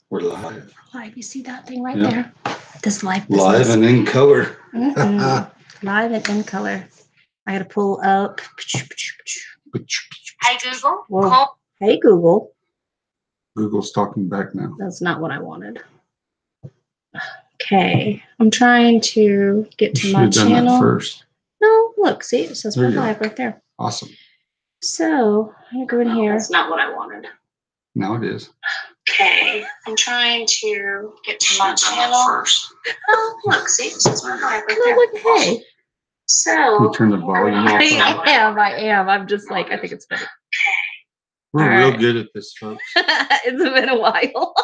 We're live. Live. You see that thing right there? This live business. Live and in color. Live and in color. I got to pull up. Hi, Google. Whoa. Hey, Google. Google's talking back now. That's not what I wanted. Okay. I'm trying to get to my channel. Done that first. No, look. See, it says we're live right there. Awesome. So I'm going to go in here. That's not what I wanted. Now it is. Okay. I'm trying to get to my channel First. Oh, look. See, it says we're live right there. Look, hey. So You turn the volume off. I am. I'm just like, I think it's funny. We're real good at this, folks. It's been a while.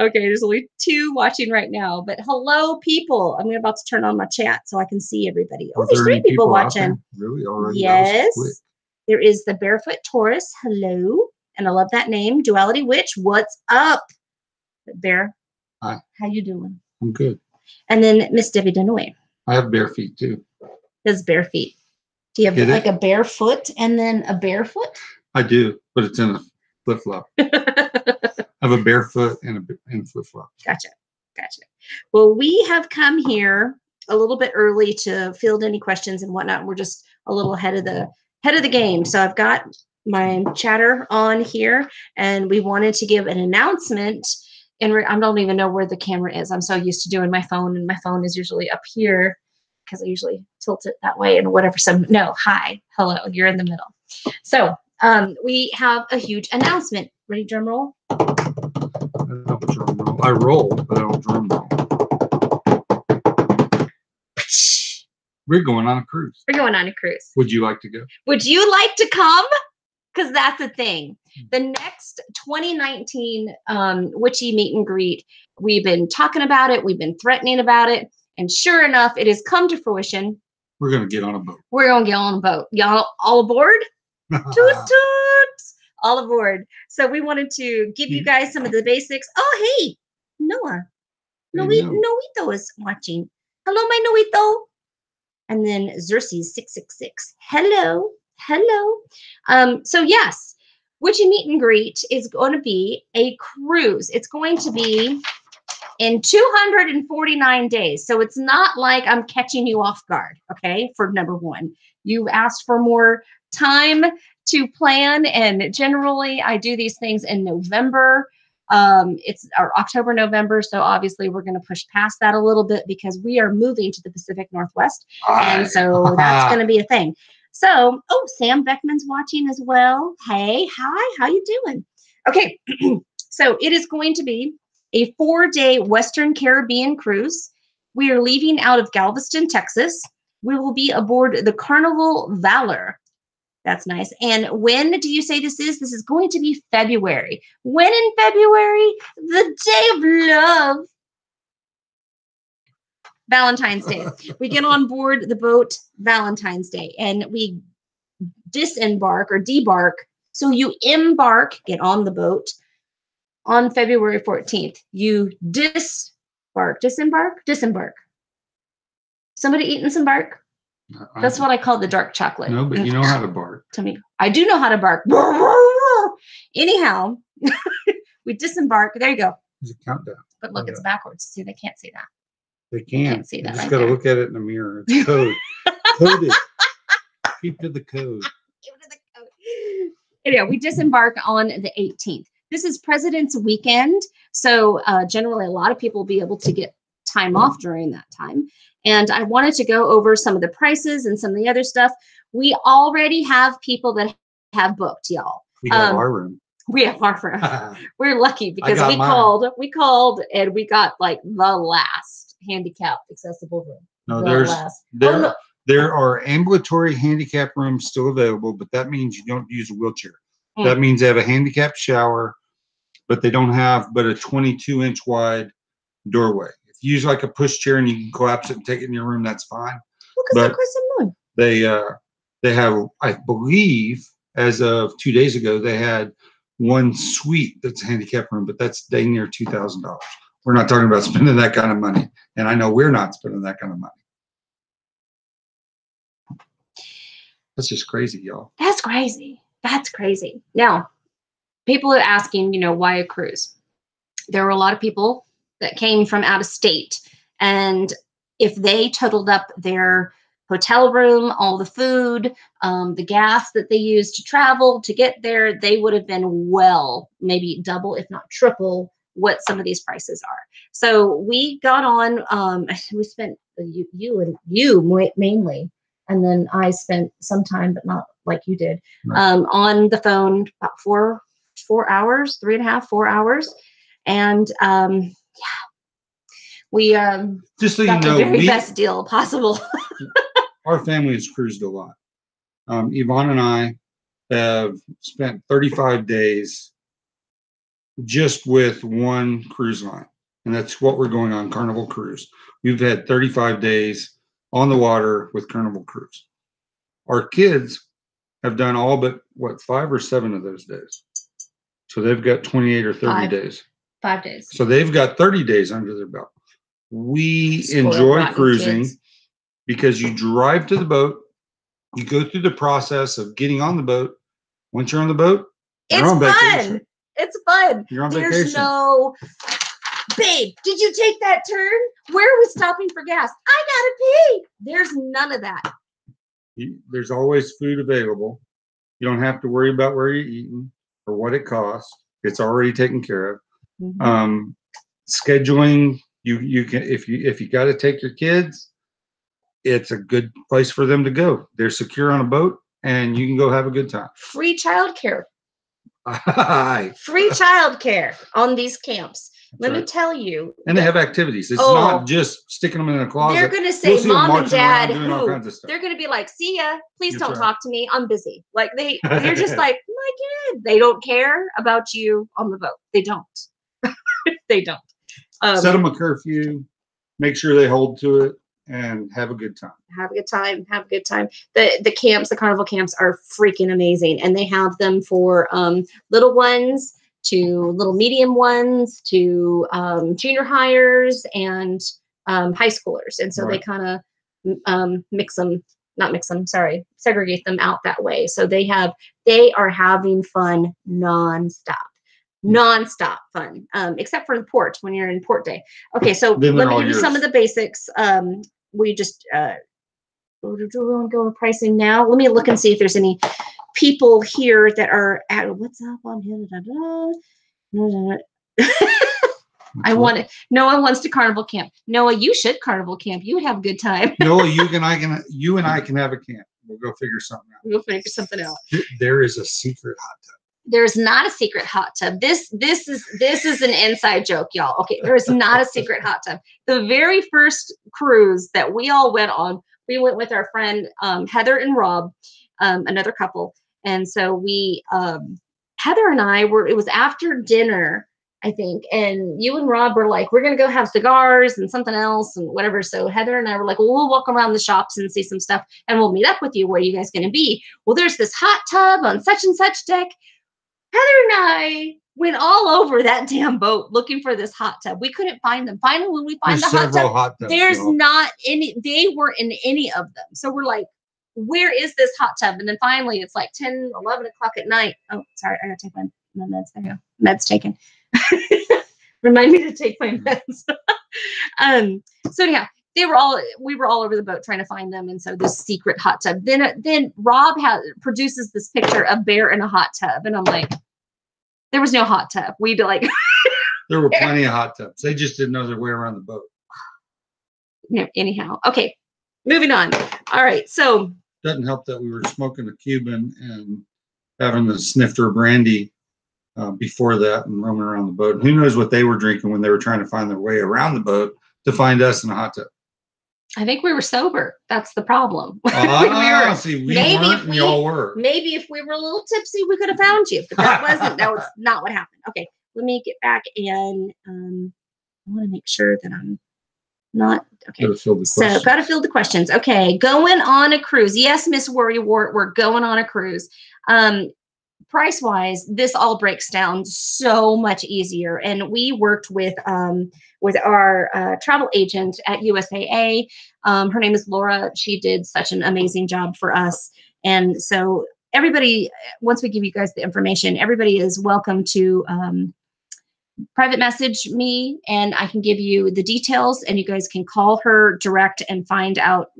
Okay, there's only 2 watching right now, but hello, people. I'm about to turn on my chat so I can see everybody. Oh, there's 3 people watching. Really? Already? Yes. There is the Barefoot Taurus. Hello. And I love that name. Duality Witch. What's up? Bear. Hi. How you doing? I'm good. And then Miss Debbie Dunaway. I have bare feet, too. Does bare feet. Do you have like a bare foot and then a barefoot? I do, but it's in a flip-flop. I have a barefoot and a flip-flop. Gotcha. Well, we have come here a little bit early to field any questions and whatnot. We're just a little ahead of the game. So I've got my chatter on here, and we wanted to give an announcement. And I don't even know where the camera is. I'm so used to doing my phone, and my phone is usually up here because I usually tilt it that way and whatever. So no, hi, hello, you're in the middle. So we have a huge announcement. Ready, drum roll? I don't drum roll. I roll, but I don't drum roll. We're going on a cruise. Would you like to go? Would you like to come? Because that's the thing. The next 2019 Witchy meet and greet, we've been talking about it. We've been threatening about it. And sure enough, it has come to fruition. We're going to get on a boat. Y'all all aboard? Toot toot! All aboard. So we wanted to give you guys some of the basics. Oh, hey, Noah. Noito is watching. Hello, my Noito. And then Xerxes 666. Hello. So yes, Witchy meet and greet is going to be a cruise. It's going to be in 249 days. So it's not like I'm catching you off guard, okay? For number 1, you've asked for more time to plan, and generally I do these things in November. It's our October, November. So obviously we're going to push past that a little bit because we are moving to the Pacific Northwest. And so that's going to be a thing. So, Sam Beckman's watching as well. Hey, hi, how you doing? Okay, so it is going to be a 4-day Western Caribbean cruise. We are leaving out of Galveston, Texas. We will be aboard the Carnival Valor. That's nice. And when do you say this is? This is going to be February. When in February? The day of love. Valentine's Day. We get on board the boat Valentine's Day, and we disembark or debark. So you embark, get on the boat on February 14th. You disembark. Somebody eating some bark? That's what I call the dark chocolate. No, but you know how to bark. To me, I do know how to bark. Anyhow, we disembark. There you go. There's a countdown. But look, it's backwards. See, they can't see that. They can't see that. You just got to look at it in the mirror. It's code. Coded. Keep to the code. Anyhow, we disembark on the 18th. This is President's Weekend. So generally, a lot of people will be able to get time off during that time. And I wanted to go over some of the prices and some of the other stuff. We already have people that have booked, y'all. We have our room. We have our room. We're lucky because we called and we got like the last handicap accessible room. No, there are ambulatory handicap rooms still available, but that means you don't use a wheelchair. That means they have a handicapped shower, but they don't have but a 22-inch wide doorway. If you use like a push chair and you can collapse it and take it in your room, that's fine. But they have, I believe, as of 2 days ago, they had one suite that's a handicap room, but that's dang near $2,000. We're not talking about spending that kind of money. And I know we're not spending that kind of money. That's just crazy, y'all. That's crazy. Now, people are asking, why a cruise? There were a lot of people that came from out of state, and if they totaled up their hotel room, all the food, the gas that they used to travel to get there, they would have been maybe double, if not triple, what some of these prices are. So we got on, we spent you mainly, and then I spent some time, but not like you did, on the phone about 4 hours, 3.5, 4 hours. And we just so got you know, the very best deal possible. Our family has cruised a lot. Yvonne and I have spent 35 days just with one cruise line, and that's what we're going on, Carnival Cruise. We've had 35 days on the water with Carnival Cruise. Our kids have done all but 5 or 7 of those days. So they've got 28 or 30 days. 5 days. So they've got 30 days under their belt. We Spoiled, enjoy cruising kids. because you drive to the boat, you go through the process of getting on the boat. Once you're on the boat, you're on vacation. It's fun. You're on There's vacation. no, babe, did you take that turn? Where are we stopping for gas? I gotta pee. There's none of that. There's always food available. You don't have to worry about where you're eating or what it costs. It's already taken care of. Mm-hmm. Scheduling, you can, if you got to take your kids, it's a good place for them to go. They're secure on a boat, and you can go have a good time. Free childcare. Free childcare on these camps. Let me tell you. And they have activities. It's not just sticking them in a closet. They're going to say, Mom and Dad, they're going to be like, see ya. Please don't talk to me. I'm busy. Like they're just like, my kid. They don't care about you on the boat. They don't. They don't. Set them a curfew. Make sure they hold to it. And have a good time. Have a good time. Have a good time. The camps, the Carnival camps are freaking amazing. And they have them for little ones to little medium ones to junior hires and high schoolers. And so they kind of segregate them out that way. So they are having fun nonstop fun, except for the port when you're in port day. Okay, so let me give you some of the basics. We just do we want to go over pricing now? Let me look and see if there's any people here that are at what's up on here. Noah wants to carnival camp. Noah, you should carnival camp. You would have a good time. Noah, you and I can have a camp. We'll go figure something out. We'll figure something out. There is a secret hot tub. There's not a secret hot tub. This is an inside joke, y'all. Okay, there is not a secret hot tub. The very first cruise that we all went on, we went with our friend Heather and Rob, another couple, and so we Heather and I it was after dinner, I think, and you and Rob were like, we're gonna go have cigars and something else and whatever. So Heather and I were like, well, we'll walk around the shops and see some stuff, and we'll meet up with you. Where are you guys gonna be? Well, there's this hot tub on such and such deck. Heather and I went all over that damn boat looking for this hot tub. We couldn't find them. Finally, when we find the hot tubs, there's not any. They weren't in any of them. So we're like, where is this hot tub? And then finally, it's like 10, 11 o'clock at night. Oh, sorry, I gotta take my meds. There you go. Meds taken. Remind me to take my meds. So anyhow, we were all over the boat trying to find them, and so this secret hot tub. Then Rob produces this picture of Bear in a hot tub, and I'm like, there was no hot tub. We'd like there were plenty of hot tubs. They just didn't know their way around the boat. No, anyhow, okay, moving on. All right, so doesn't help that we were smoking a Cuban and having the snifter brandy before that and roaming around the boat. And who knows what they were drinking when they were trying to find their way around the boat to find us in a hot tub. I think we were sober. That's the problem. We weren't, and y'all were. Maybe if we were a little tipsy, we could have found you, but that was not what happened. Okay, let me get back and I want to make sure that I'm not okay. So got to fill the questions. Okay, going on a cruise. Yes, Miss Worrywart, we're going on a cruise. Price wise, this all breaks down so much easier. And we worked with our travel agent at USAA. Her name is Laura. She did such an amazing job for us. And so everybody, once we give you guys the information, everybody is welcome to private message me, and I can give you the details, and you guys can call her direct and find out,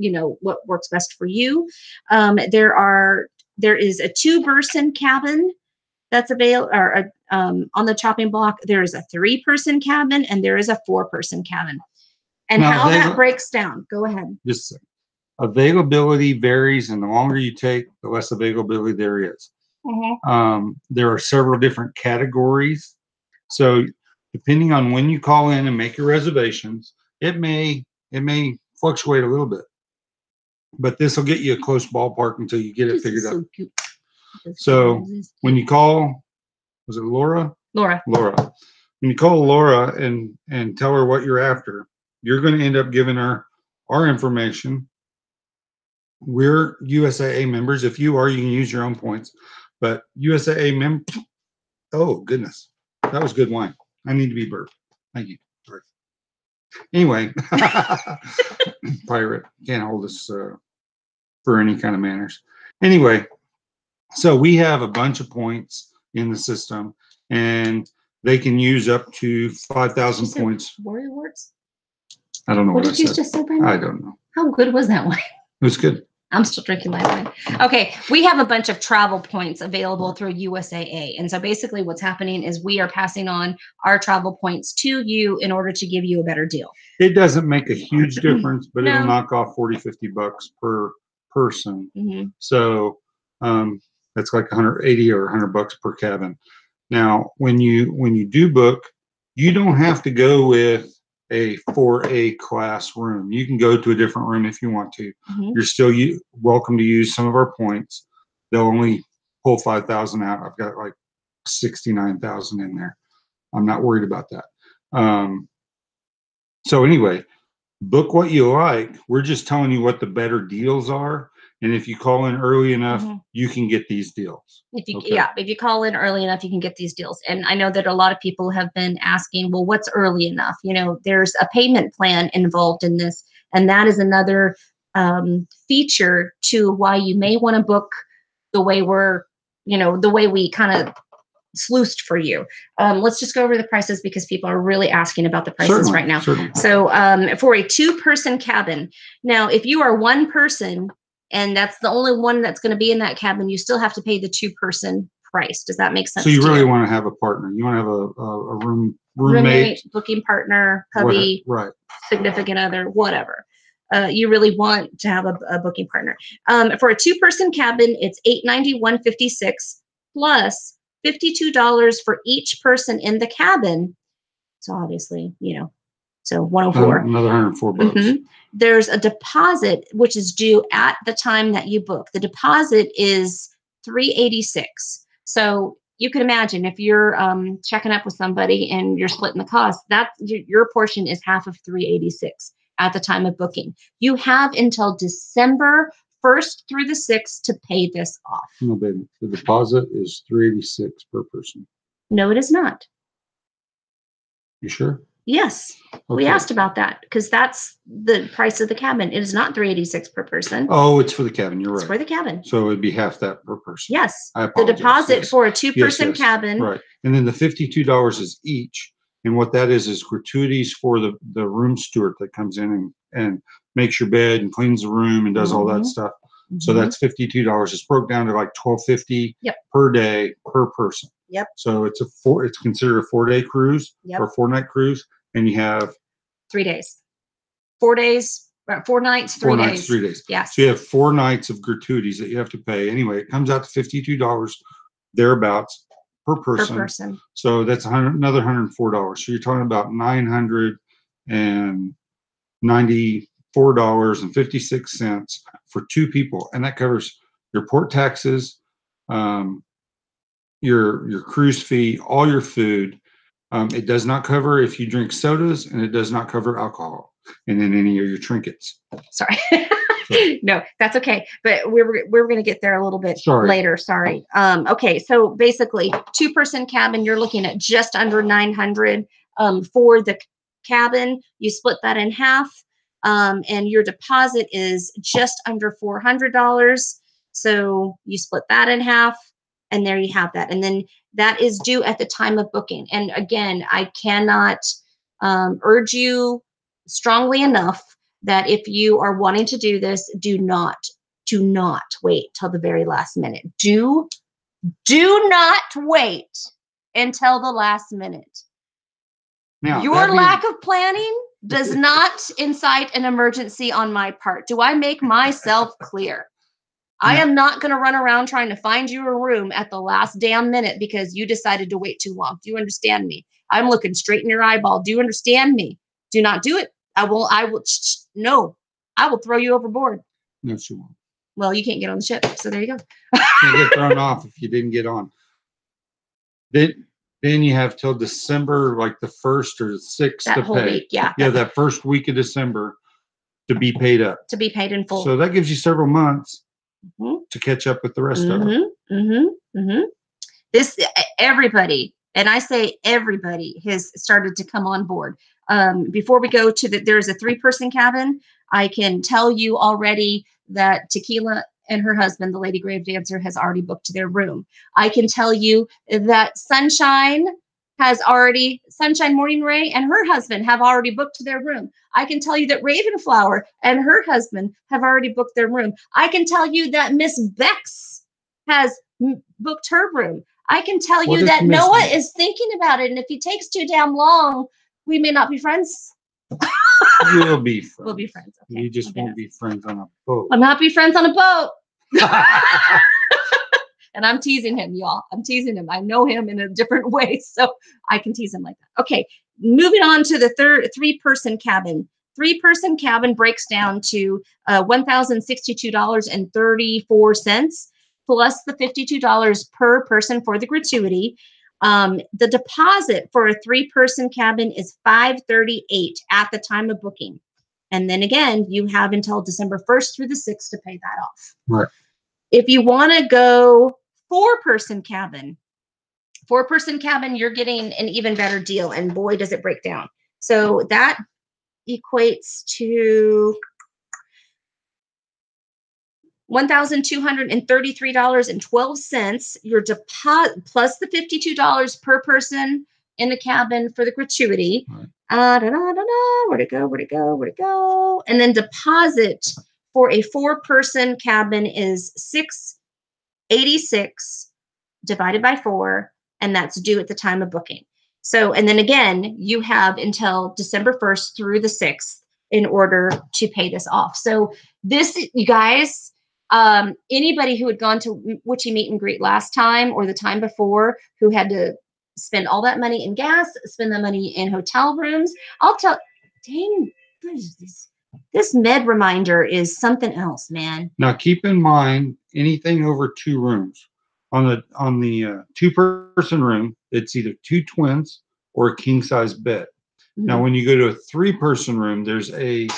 what works best for you. There is a 2-person cabin that's available, or on the chopping block. There is a 3-person cabin, and there is a 4-person cabin. And now, how that breaks down. Go ahead. Just availability varies, and the longer you take, the less availability there is. Mm-hmm. There are several different categories. So depending on when you call in and make your reservations, it may fluctuate a little bit. But this will get you a close ballpark until you get it figured out. Cute. So when you call, was it Laura? Laura. When you call Laura and tell her what you're after, you're going to end up giving her our information. We're USAA members. If you are, you can use your own points. But USAA members, oh, goodness. That was good wine. I need to be burped. Thank you. Sorry. Anyway, pirate can't hold us for any kind of manners. Anyway, so we have a bunch of points in the system, and they can use up to 5,000 points. Warrior words? I don't know what did you just say, Brandon? I don't know. How good was that wine? It was good. I'm still drinking my wine. Okay, we have a bunch of travel points available through USAA. And so basically what's happening is we are passing on our travel points to you in order to give you a better deal. It doesn't make a huge difference, but it'll knock off $40-50 per person. Mm-hmm. So that's like $180 or $100 per cabin. Now, when you do book, you don't have to go with a 4A class room. You can go to a different room if you want to. Mm-hmm. You're still welcome to use some of our points. They'll only pull 5,000 out. I've got like 69,000 in there. I'm not worried about that. So anyway, book what you like. We're just telling you what the better deals are. And if you call in early enough, mm-hmm. you can get these deals. If you call in early enough, you can get these deals. And I know that a lot of people have been asking, well, what's early enough? There's a payment plan involved in this. And that is another feature to why you may want to book the way the way we kind of sluiced for you. Let's just go over the prices because people are really asking about the prices right now. Certainly. So for a 2-person cabin, now if you are one person, and that's the only one that's going to be in that cabin, you still have to pay the 2-person price. Does that make sense? So you really want to have a partner. You want to have a roommate, booking partner, hubby, right, significant other, whatever. You really want to have a booking partner. For a 2-person cabin, it's $891.56 plus $52 for each person in the cabin. So obviously, so 104. Another $104. Mm-hmm. There's a deposit which is due at the time that you book. The deposit is $386. So you can imagine if you're checking up with somebody and you're splitting the cost, that your portion is half of $386 at the time of booking. You have until December 1st through the 6th to pay this off. No, baby. The deposit is $386 per person. No, it is not. You sure? Yes. Okay. We asked about that because that's the price of the cabin. It is not $386 per person. Oh, it's for the cabin. You're right. It's for the cabin. So it'd be half that per person. Yes. I apologize. The deposit for a 2-person cabin. Right. And then the $52 is each. And what that is gratuities for the room steward that comes in and makes your bed and cleans the room and does all that stuff. Mm-hmm. So that's $52. It's broke down to like $12.50 per day per person. Yep. So it's considered a 4-day cruise or 4-night cruise. And you have 3 days, 4 days, 4 nights, 3 days. 4 nights, 3 days. Yeah. So you have 4 nights of gratuities that you have to pay. Anyway, it comes out to $52 thereabouts per person. Per person. So that's another $104. So you're talking about $994.56 for 2 people, and that covers your port taxes, your cruise fee, all your food. It does not cover if you drink sodas, and it does not cover alcohol, and then any of your trinkets. Sorry. No, that's okay. But we're going to get there a little bit later. Sorry. Okay. So basically 2-person cabin, you're looking at just under $900 for the cabin. You split that in half, and your deposit is just under $400. So you split that in half, and there you have that. And then that is due at the time of booking. And again, I cannot urge you strongly enough that if you are wanting to do this, do not wait till the very last minute. Do not wait until the last minute. Now, your lack of planning does not incite an emergency on my part. Do I make myself clear? I am not going to run around trying to find you a room at the last damn minute because you decided to wait too long. Do you understand me? I'm looking straight in your eyeball. Do you understand me? Do not do it. No, I will throw you overboard. No, she won't. Well, you can't get on the ship, so there you go. You get thrown off if you didn't get on. Then you have till December, like the 1st or the 6th that to whole pay. Week, yeah. Yeah, that first week of December to be paid up. To be paid in full. So that gives you several months to catch up with the rest of it. This, everybody, and I say everybody, has started to come on board. Before we go to there's a 3-person cabin. I can tell you already that Tequila and her husband, the Lady Grave Dancer, has already booked their room. I can tell you that Sunshine Morning Ray and her husband have already booked their room. I can tell you that Ravenflower and her husband have already booked their room. I can tell you that Miss Bex has booked her room. I can tell you that Noah is thinking about it, and if he takes too damn long, we may not be friends. We'll be friends. We'll be friends. Okay. You just won't be friends on a boat. I'll not be friends on a boat. And I'm teasing him, y'all. I'm teasing him. I know him in a different way, so I can tease him like that. Okay, moving on to the 3-person cabin. 3-person cabin breaks down to $1,062.34 plus the $52 per person for the gratuity. The deposit for a 3-person cabin is $538 at the time of booking. And then again, you have until December 1st through the 6th to pay that off. Right. If you want to go 4-person cabin, you're getting an even better deal. And boy, does it break down. So that equates to $1,233.12. Your deposit plus the $52 per person in the cabin for the gratuity. Right. Where'd it go? And then deposit for a 4-person cabin is $686 divided by 4, and that's due at the time of booking. So, and then again, you have until December 1st through the 6th in order to pay this off. So this, you guys, anybody who had gone to Witchy Meet and Greet last time or the time before who had to spend all that money in gas, spend the money in hotel rooms, dang, this med reminder is something else, man. Now keep in mind, anything over 2 rooms. On the 2-person room, it's either 2 twins or a king-size bed. Mm-hmm. Now, when you go to a 3-person room, there's a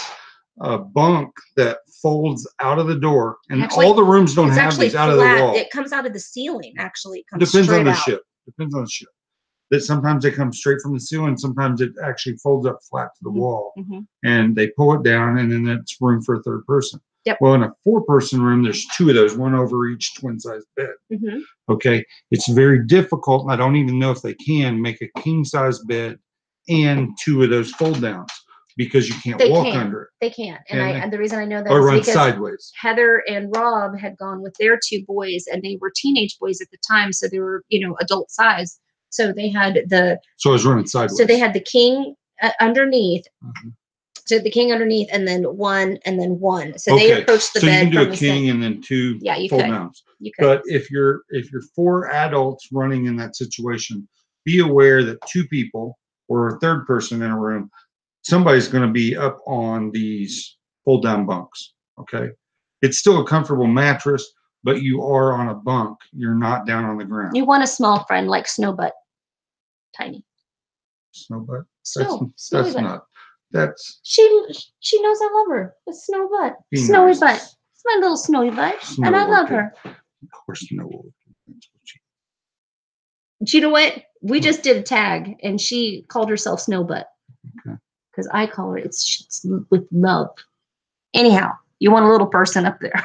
bunk that folds out of the door, and actually, all the rooms don't have these out of the wall. It comes out of the ceiling. Actually, it comes Depends on the ship. Depends on the ship. That sometimes they come straight from the ceiling. Sometimes it actually folds up flat to the wall, and they pull it down, and then that's room for a 3rd person. Yep. Well, in a 4-person room, there's 2 of those, one over each twin-size bed. Okay, it's very difficult, and I don't even know if they can make a king-size bed and 2 of those fold-downs because you can't walk under it. They can't, and the reason I know that or is run because sideways. Heather and Rob had gone with their 2 boys, and they were teenage boys at the time, so they were adult size. So they had So I was running sideways. So they had the king underneath. So the king underneath, and then one, and then one. So they approached the bed. So you can do a king and then 2 fold downs. You could. But if you're 4 adults running in that situation, be aware that 2 people or a 3rd person in a room, somebody's going to be up on these fold down bunks. Okay, it's still a comfortable mattress, but you are on a bunk. You're not down on the ground. You want a small friend like Snowbutt, tiny. Snowbutt. Snowy butt. Not. That's she knows I love her. It's Snowbutt. Snowy butt. It's my little snowy butt, and I love her. Of course, no. Do you know what? We just did a tag, and she called herself Snowbutt. Okay. Because I call her. It's with love. Anyhow, you want a little person up there.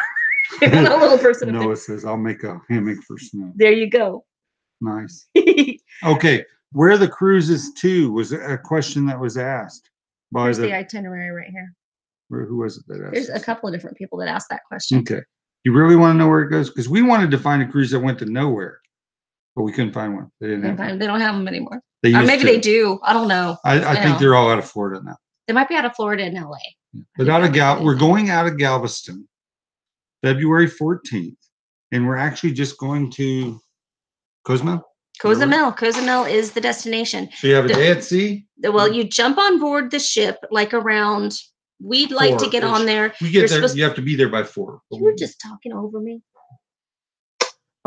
They want a little person. Noah says, "I'll make a hammock for Snow." There you go. Nice. Okay, where the cruises to was a question that was asked by Here's the itinerary right here. Who was it that asked? There's a couple of different people that asked that question. Okay, you really want to know where it goes? Because we wanted to find a cruise that went to nowhere, but we couldn't find one. They didn't have one. They don't have them anymore. They Or maybe they do. I don't know. I think they're all out of Florida now. They might be out of Florida and LA. But we're going out of Galveston, February 14th, and we're actually just going to Cozumel. Cozumel is the destination. So you have a day at sea? Well, you jump on board the ship like around, we'd like to get on there. We get there, you have to be there by 4. You were just talking over me.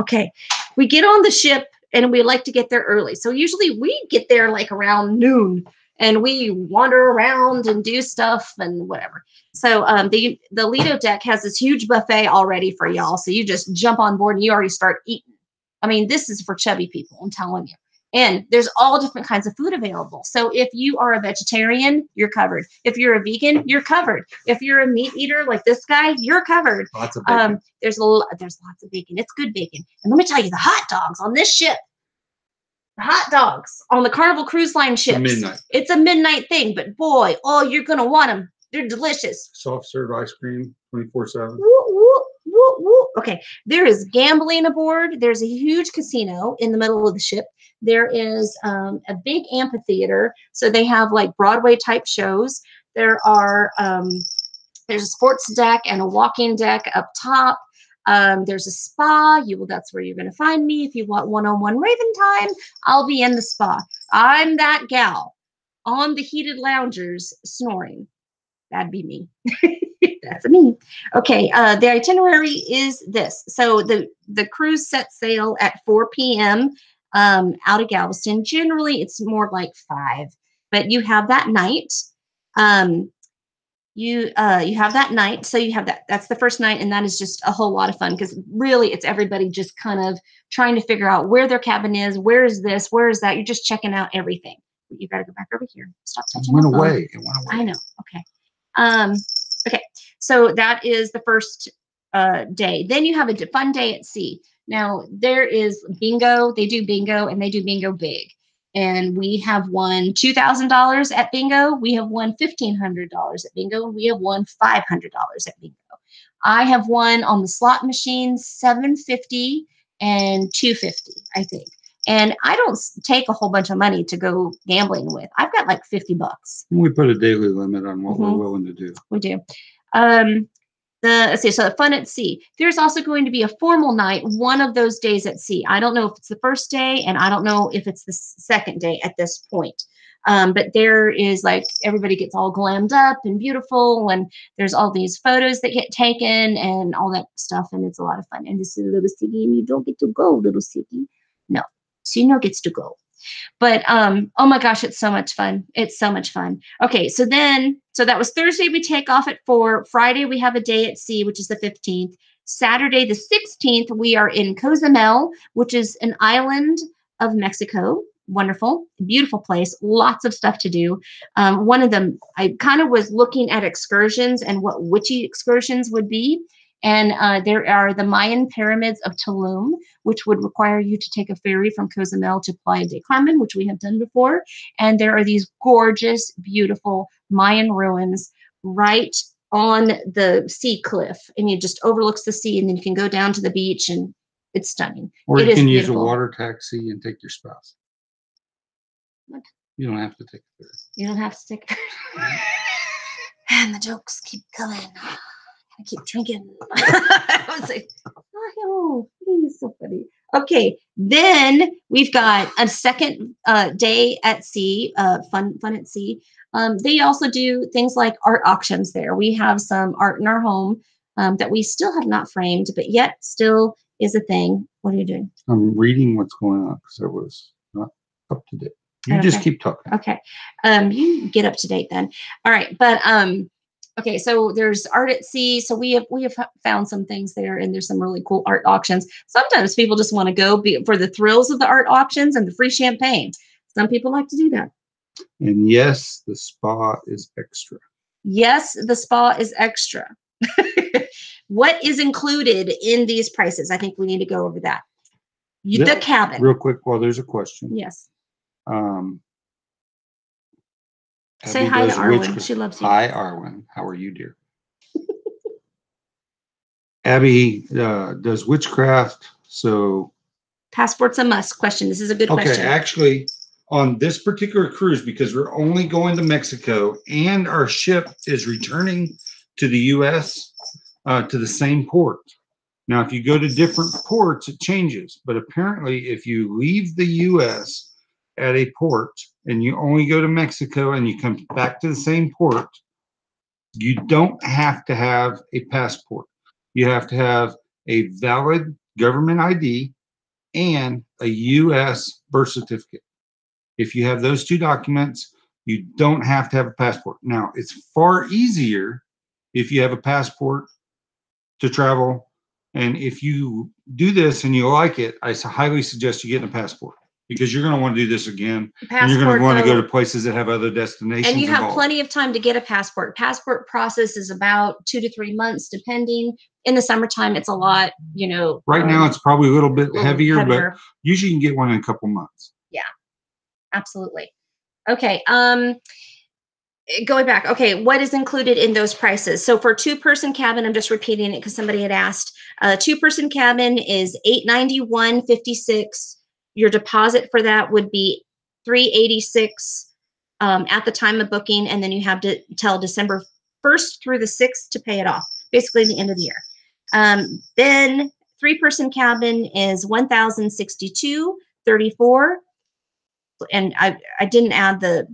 Okay. We get on the ship and we like to get there early. So usually we get there like around noon and we wander around and do stuff and whatever. So the Lido deck has this huge buffet already for y'all. So you just jump on board and you already start eating. I mean, this is for chubby people, I'm telling you. And there's all different kinds of food available. So if you are a vegetarian, you're covered. If you're a vegan, you're covered. If you're a meat eater like this guy, you're covered. Lots of bacon. There's lots of bacon. It's good bacon. And let me tell you, the hot dogs on this ship, the hot dogs on the Carnival Cruise Line ships. It's a midnight thing, but boy, oh, you're going to want them. They're delicious. Soft serve ice cream, 24/7. Okay, there is gambling aboard. There's a huge casino in the middle of the ship. There is a big amphitheater, so they have like Broadway type shows. There's a sports deck and a walking deck up top. There's a spa. That's where you're going to find me if you want one-on-one Raven time. I'll be in the spa. I'm that gal on the heated loungers snoring. That'd be me. That's me. Okay, the itinerary is this. So the cruise sets sail at 4 p.m. Out of Galveston. Generally, it's more like 5, but you have that night. You have that night. So you have that. That's the first night, and that is just a whole lot of fun because really, it's everybody just kind of trying to figure out where their cabin is. Where is this? Where is that? You're just checking out everything. You got to go back over here. Stop touching. It went away. I know. Okay. Okay, so that is the first day. Then you have a fun day at sea. Now, there is bingo. They do bingo, and they do bingo big. And we have won $2,000 at bingo. We have won $1,500 at bingo. We have won $500 at bingo. I have won on the slot machines $750 and $250, I think. And I don't take a whole bunch of money to go gambling with. I've got like $50. We put a daily limit on what we're willing to do. We do. Let's see, so fun at sea. There's also going to be a formal night one of those days at sea. I don't know if it's the first day, and I don't know if it's the second day at this point. But there is like everybody gets all glammed up and beautiful, and there's all these photos that get taken and all that stuff, and it's a lot of fun. And this is Little Siggy, and you don't get to go, Little Siggy. No. Sino gets to go. But oh my gosh, it's so much fun. It's so much fun. Okay, so that was Thursday. We take off at 4. Friday, we have a day at sea, which is the 15th. Saturday, the 16th, we are in Cozumel, which is an island of Mexico. Wonderful, beautiful place. Lots of stuff to do. One of them, I kind of was looking at excursions and what witchy excursions would be. And there are the Mayan pyramids of Tulum, which would require you to take a ferry from Cozumel to Playa del Carmen, which we have done before. And there are these gorgeous, beautiful Mayan ruins right on the sea cliff. And it just overlooks the sea, and then you can go down to the beach, and it's stunning. Or you can use a water taxi and take your spouse. What? You don't have to take a ferry. You don't have to take a ferry. And the jokes keep coming. I keep drinking. I was like, oh, he's so funny. Okay, then we've got a second day at sea, fun at sea. They also do things like art auctions there. We have some art in our home that we still have not framed, but yet still is a thing. What are you doing? I'm reading what's going on because I was not up to date. You just keep talking. Okay. You get up to date then. All right, but okay, so there's art at sea. So we have found some things there, and there's some really cool art auctions. Sometimes people just want to go for the thrills of the art auctions and the free champagne. Some people like to do that. And yes, the spa is extra. Yes, the spa is extra. What is included in these prices? I think we need to go over that. The cabin. Real quick, while there's a question. Yes. Say hi to Arwen. She loves you. Hi, Arwen. How are you, dear? Abby does witchcraft, so. Passport's a must question. This is a good question. Okay, actually, on this particular cruise, because we're only going to Mexico and our ship is returning to the U.S., to the same port. Now, if you go to different ports, it changes. But apparently, if you leave the U.S. at a port and you only go to Mexico and you come back to the same port, you don't have to have a passport. You have to have a valid government ID and a U.S. birth certificate. If you have those two documents, you don't have to have a passport. Now, it's far easier if you have a passport to travel. And if you do this and you like it, I highly suggest you get a passport, because you're going to want to do this again. And you're going to want to go to places that have other destinations. And you have plenty of time to get a passport. Passport process is about 2 to 3 months, depending. In the summertime, it's a lot, Right now, it's probably a little bit heavier, but usually you can get one in a couple months. Yeah, absolutely. Okay. Going back. Okay. What is included in those prices? So for 2-person cabin, I'm just repeating it because somebody had asked, 2-person cabin is $891.56. Your deposit for that would be $386 at the time of booking, and then you have to till December 1st through the 6th to pay it off, basically the end of the year. Then 3-person cabin is $1,062.34. And I didn't add the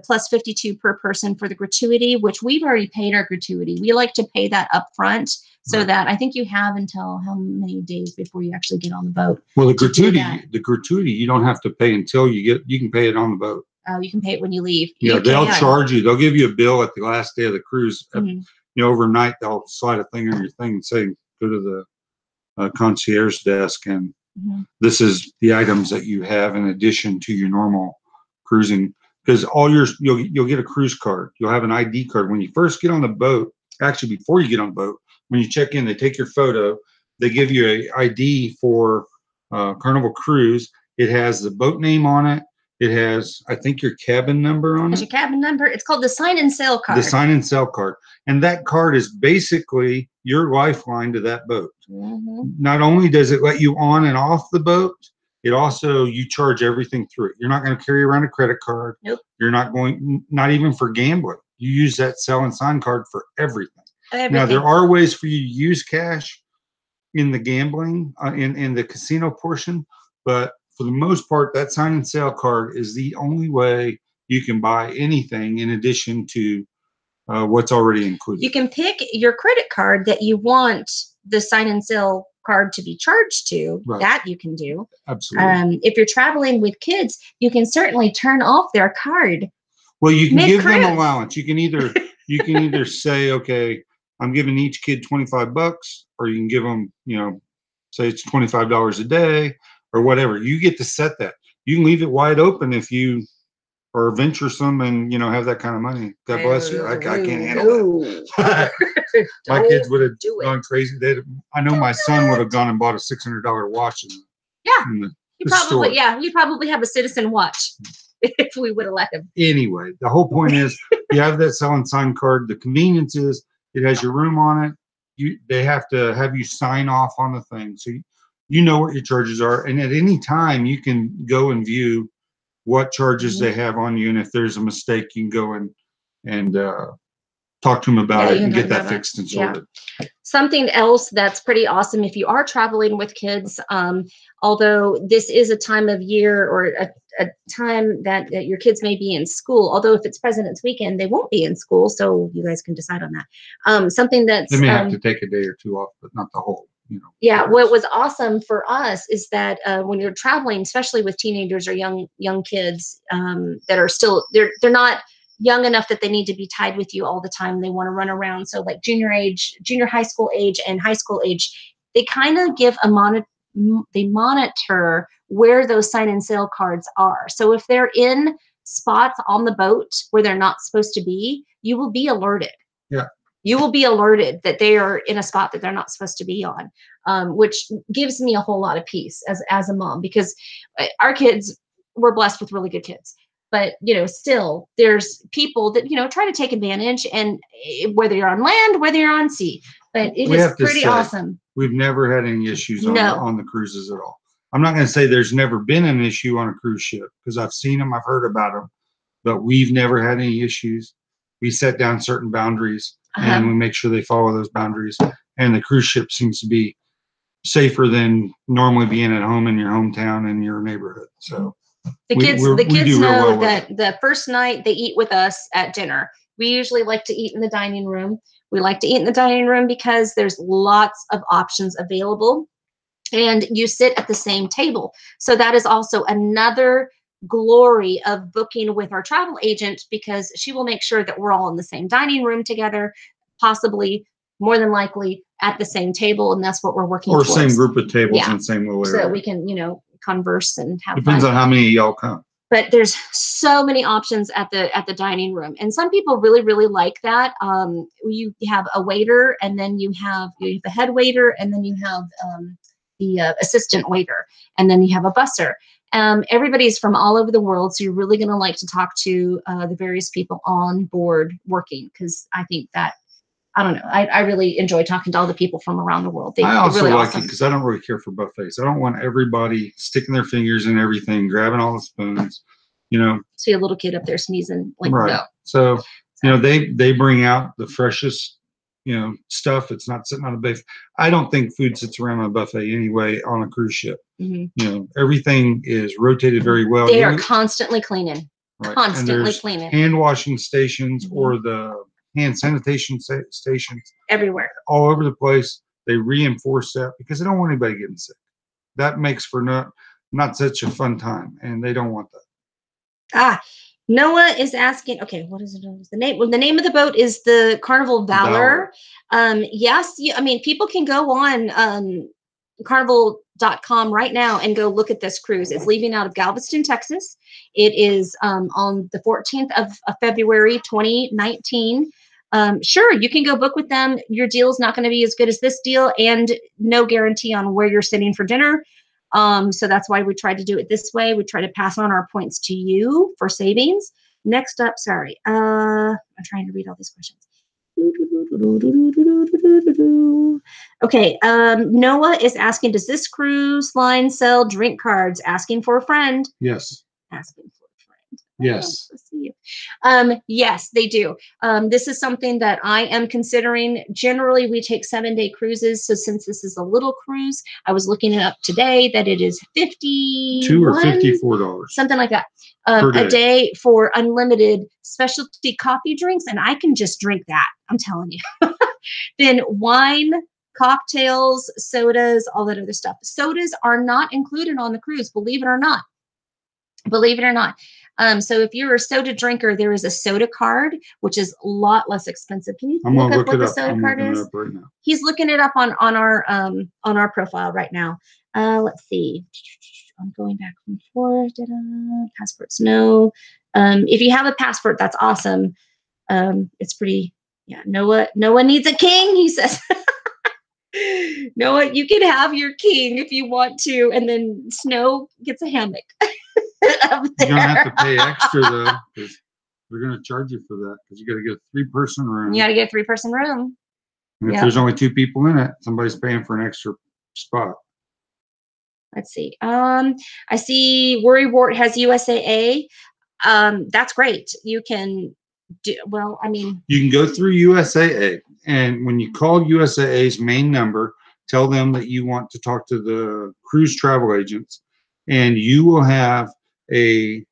plus 52 per person for the gratuity, which we've already paid our gratuity. We like to pay that up front so that I think you have until how many days before you actually get on the boat. Well, the gratuity you don't have to pay until you can pay it on the boat. Oh, you can pay it when you leave. Yeah, they'll charge you. They'll give you a bill at the last day of the cruise. Overnight they'll slide a thing on your thing and say, go to the concierge desk, and this is the items that you have in addition to your normal cruising. Because you'll get a cruise card. You'll have an ID card when you first get on the boat. Actually, before you get on the boat, when you check in, they take your photo. They give you an ID for Carnival Cruise. It has the boat name on it. It has, I think, your cabin number on it. Your cabin number. It's called the sign and sail card. The sign and sail card. And that card is basically your lifeline to that boat. Not only does it let you on and off the boat, it also, you charge everything through it. You're not going to carry around a credit card. Nope. You're not even for gambling. You use that sell and sign card for everything. Now, there are ways for you to use cash in the gambling, in the casino portion, but for the most part, that sign and sale card is the only way you can buy anything in addition to what's already included. You can pick your credit card that you want the sign and sale card to be charged to. Right. That you can do. Absolutely. If you're traveling with kids, you can certainly turn off their card. Well, you can give them allowance. You can either say, okay, I'm giving each kid $25, or you can give them, say it's $25 a day or whatever. You get to set that. You can leave it wide open if you are venturesome and have that kind of money. God bless you. I can't handle that. My kids would have gone crazy. I know my son would have gone and bought a $600 watch. You probably have a Citizen watch if we would have let him. Anyway, the whole point is you have that sell and sign card. The convenience is it has your room on it. They have to have you sign off on the thing, so you know what your charges are, and at any time you can go and view what charges they have on you, and if there's a mistake, you can go and talk to them about it and get that fixed and sorted. Something else that's pretty awesome if you are traveling with kids, although this is a time of year or a time that your kids may be in school, although if it's President's Weekend, they won't be in school, so you guys can decide on that. Something that's... They may have to take a day or two off, but not the whole. Yeah, what was awesome for us is that when you're traveling, especially with teenagers or young kids that are still, they're not young enough that they need to be tied with you all the time. They want to run around. So like junior high school age and high school age, they kind of give they monitor where those sign and sale cards are. So if they're in spots on the boat where they're not supposed to be, you will be alerted. Yeah. You will be alerted that they are in a spot that they're not supposed to be on, which gives me a whole lot of peace as a mom, because our kids, we're blessed with really good kids. But still, there's people that try to take advantage, and whether you're on land, whether you're on sea. But it is pretty awesome. We've never had any issues No. on the cruises at all. I'm not going to say there's never been an issue on a cruise ship, because I've seen them, I've heard about them, but we've never had any issues. We set down certain boundaries, and we make sure they follow those boundaries. And the cruise ship seems to be safer than normally being at home in your hometown and your neighborhood. So the kids know that the first night they eat with us at dinner. We usually like to eat in the dining room. We like to eat in the dining room because there's lots of options available, and you sit at the same table. So that is also another glory of booking with our travel agent, because she will make sure that we're all in the same dining room together, possibly more than likely at the same table, and that's what we're working towards. Or same group of tables in the same little area. So that we can, converse and have Depends fun. on how many of y'all come. But there's so many options at the dining room, and some people really, really like that. You have a waiter, and then you have the head waiter, and then you have the assistant waiter, and then you have a busser. Everybody's from all over the world, so you're really going to like to talk to the various people on board working, because I think that, I don't know, I really enjoy talking to all the people from around the world. I also really like it because I don't really care for buffets. I don't want everybody sticking their fingers in everything, grabbing all the spoons, See a little kid up there sneezing, like, right. No. So, they bring out the freshest, stuff. It's not sitting on a buffet. I don't think food sits around on a buffet anyway on a cruise ship. Everything is rotated very well. They are constantly cleaning. Right. Constantly cleaning. Hand washing stations or the hand sanitation stations everywhere, all over the place. They reinforce that because they don't want anybody getting sick. That makes for not such a fun time, and they don't want that. Noah is asking, okay, what is it? The name? Well, the name of the boat is the Carnival Valor. Yes, people can go on carnival.com right now and go look at this cruise. It's leaving out of Galveston, Texas. It is on the 14th of February, 2019. Sure, you can go book with them. Your deal is not going to be as good as this deal, and no guarantee on where you're sitting for dinner. So that's why we try to do it this way. We try to pass on our points to you for savings. Next up, sorry, I'm trying to read all these questions. Okay, Noah is asking, does this cruise line sell drink cards? Asking for a friend. Yes. Asking for a friend. Yes. Let's see. Yes, they do. This is something that I am considering. Generally, we take 7-day cruises. So since this is a little cruise, I was looking it up today that it is $52 or $54, something like that, a day for unlimited specialty coffee drinks, and I can just drink that. I'm telling you. Then wine, cocktails, sodas, all that other stuff. Sodas are not included on the cruise, believe it or not. Believe it or not. So if you're a soda drinker, there is a soda card, which is a lot less expensive. Can you look up what the soda card is? Right now. He's looking it up on our profile right now. Let's see. I'm going back and forth. Passports, no. If you have a passport, that's awesome. It's pretty. Yeah, Noah needs a king, he says. Noah, you can have your king if you want to, and then Snow gets a hammock. You're gonna have to pay extra though, because they're gonna charge you for that, because you got to get a 3-person room. You got to get a 3-person room. And if there's only 2 people in it, somebody's paying for an extra spot. Let's see. I see Worrywart has USAA. That's great. You can do well. I mean, you can go through USAA, and when you call USAA's main number, tell them that you want to talk to the cruise travel agents, and you will have a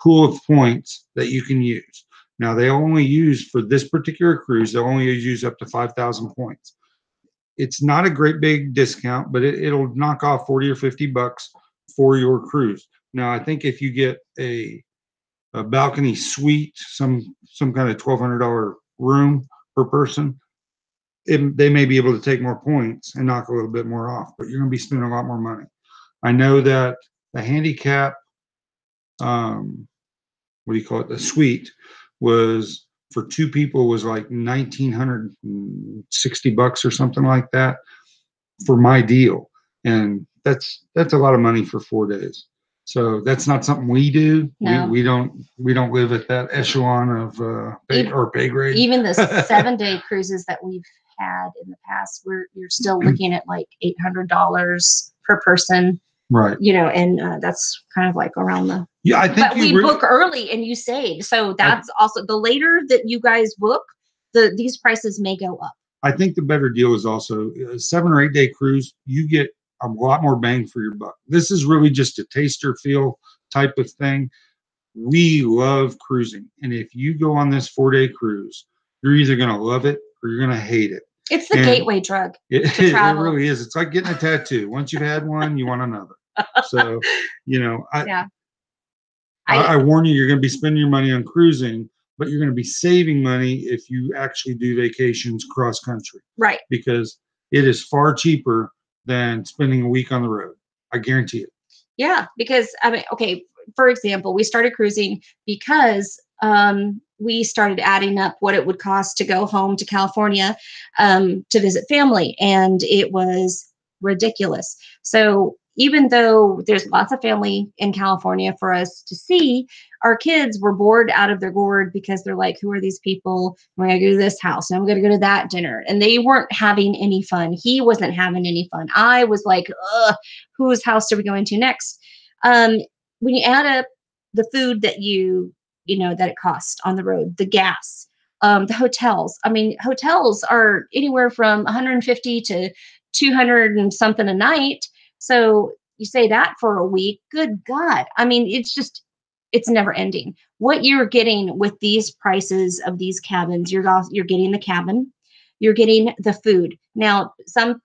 pool of points that you can use. Now, they only use, for this particular cruise, they'll only use up to 5,000 points. It's not a great big discount, but it'll knock off 40 or 50 bucks for your cruise. Now, I think if you get a balcony suite, some kind of $1,200 room per person, they may be able to take more points and knock a little bit more off, but you're going to be spending a lot more money. I know that the handicap, the suite was for 2 people was like $1,960 or something like that for my deal. And that's a lot of money for 4 days. So that's not something we do. No. We don't live at that echelon of pay grade. Even the 7-day cruises that we've had in the past, you're still looking at like $800 per person. Right. You know, and that's kind of like around the. Yeah, I think. But we book early and you save, so that's also the later that you guys book, these prices may go up. I think the better deal is also a 7 or 8 day cruise. You get a lot more bang for your buck. This is really just a taster feel type of thing. We love cruising, and if you go on this 4-day cruise, you're either going to love it or you're going to hate it. It's the gateway drug to travel. It really is. It's like getting a tattoo. Once you've had one, you want another. So, you know, I warn you, you're going to be spending your money on cruising, but you're going to be saving money if you actually do vacations cross country. Right. Because it is far cheaper than spending a week on the road. I guarantee it. Yeah, because I mean, okay, for example, we started cruising because we started adding up what it would cost to go home to California to visit family, and it was ridiculous. So even though there's lots of family in California for us to see, our kids were bored out of their gourd because they're like, who are these people? We're going to go to this house. And I'm going to go to that dinner. And they weren't having any fun. He wasn't having any fun. I was like, ugh, whose house are we going to next? When you add up the food that that it costs on the road, the gas, the hotels. I mean, hotels are anywhere from 150 to 200 and something a night. So you say that for a week, good God. I mean, it's never ending. What you're getting with these prices of these cabins, you're getting the cabin, you're getting the food. Now,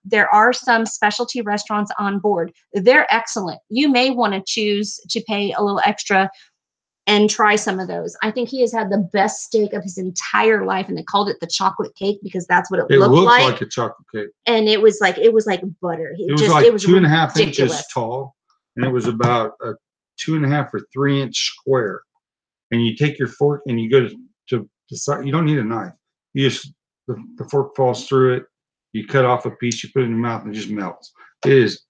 there are some specialty restaurants on board. They're excellent. You may want to choose to pay a little extra and try some of those. I think he has had the best steak of his entire life, and they called it the chocolate cake because that's what it looked like. It looks like a chocolate cake. And it was like butter. It was like 2.5 inches tall, and it was about a 2.5 or 3 inch square. And you take your fork and you go to the side. You don't need a knife. You just the fork falls through it. You cut off a piece, you put it in your mouth, and it just melts. It is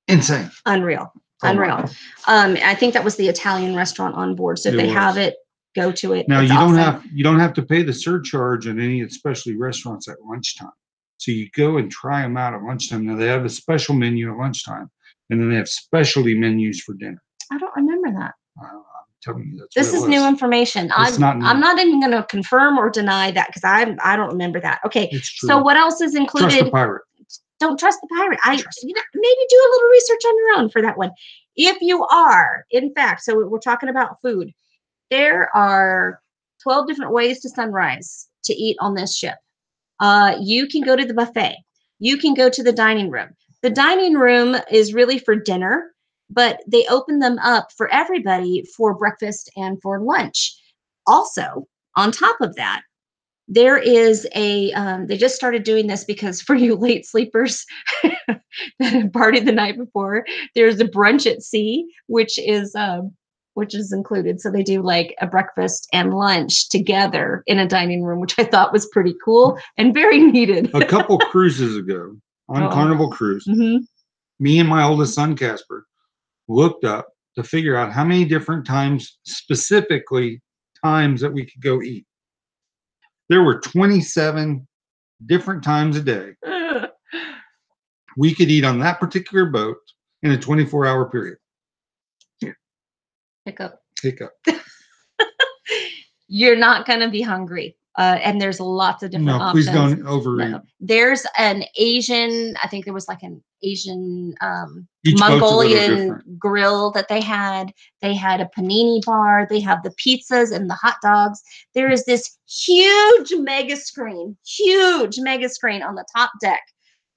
insane. Unreal. Unreal. I think that was the Italian restaurant on board. So if they have it, go to it. Now you don't have to pay the surcharge at any especially restaurants at lunchtime. So you go and try them out at lunchtime. Now they have a special menu at lunchtime, and then they have specialty menus for dinner. I don't remember that. I'm telling you, this is new information. I'm not even going to confirm or deny that because I don't remember that. Okay. So what else is included? Trust the pirate. Don't trust the pirate. Maybe do a little research on your own for that one. If you are, in fact, so we're talking about food. There are 12 different ways to sunrise to eat on this ship. You can go to the buffet. You can go to the dining room. The dining room is really for dinner, but they open them up for everybody for breakfast and for lunch. Also, on top of that, there is they just started doing this because for you late sleepers that have partied the night before, there's a brunch at sea, which is included. So they do like a breakfast and lunch together in a dining room, which I thought was pretty cool and very needed. A couple cruises ago on Carnival Cruise, me and my oldest son, Casper, looked up to figure out how many different times, specifically times that we could go eat. There were 27 different times a day we could eat on that particular boat in a 24-hour period. Hiccup. You're not going to be hungry. And there's lots of different options. Please don't overeat. No. There's an Asian, I think there was like an Asian Mongolian grill that they had. They had a panini bar. They have the pizzas and the hot dogs. There is this huge mega screen on the top deck.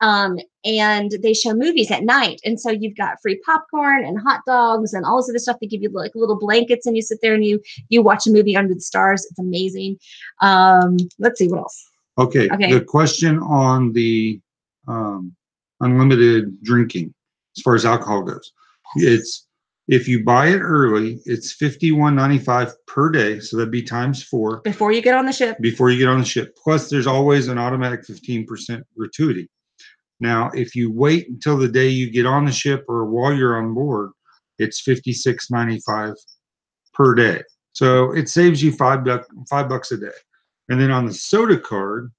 And they show movies at night. And so you've got free popcorn and hot dogs and all this other stuff. They give you like little blankets and you sit there and you watch a movie under the stars. It's amazing. Let's see what else. Okay. The question on the unlimited drinking as far as alcohol goes, it's If you buy it early, it's $51.95 per day. So that'd be times 4. Before you get on the ship. Before you get on the ship. Plus, there's always an automatic 15% gratuity. Now, if you wait until the day you get on the ship or while you're on board, it's $56.95 per day. So it saves you $5 a day. And then on the soda card,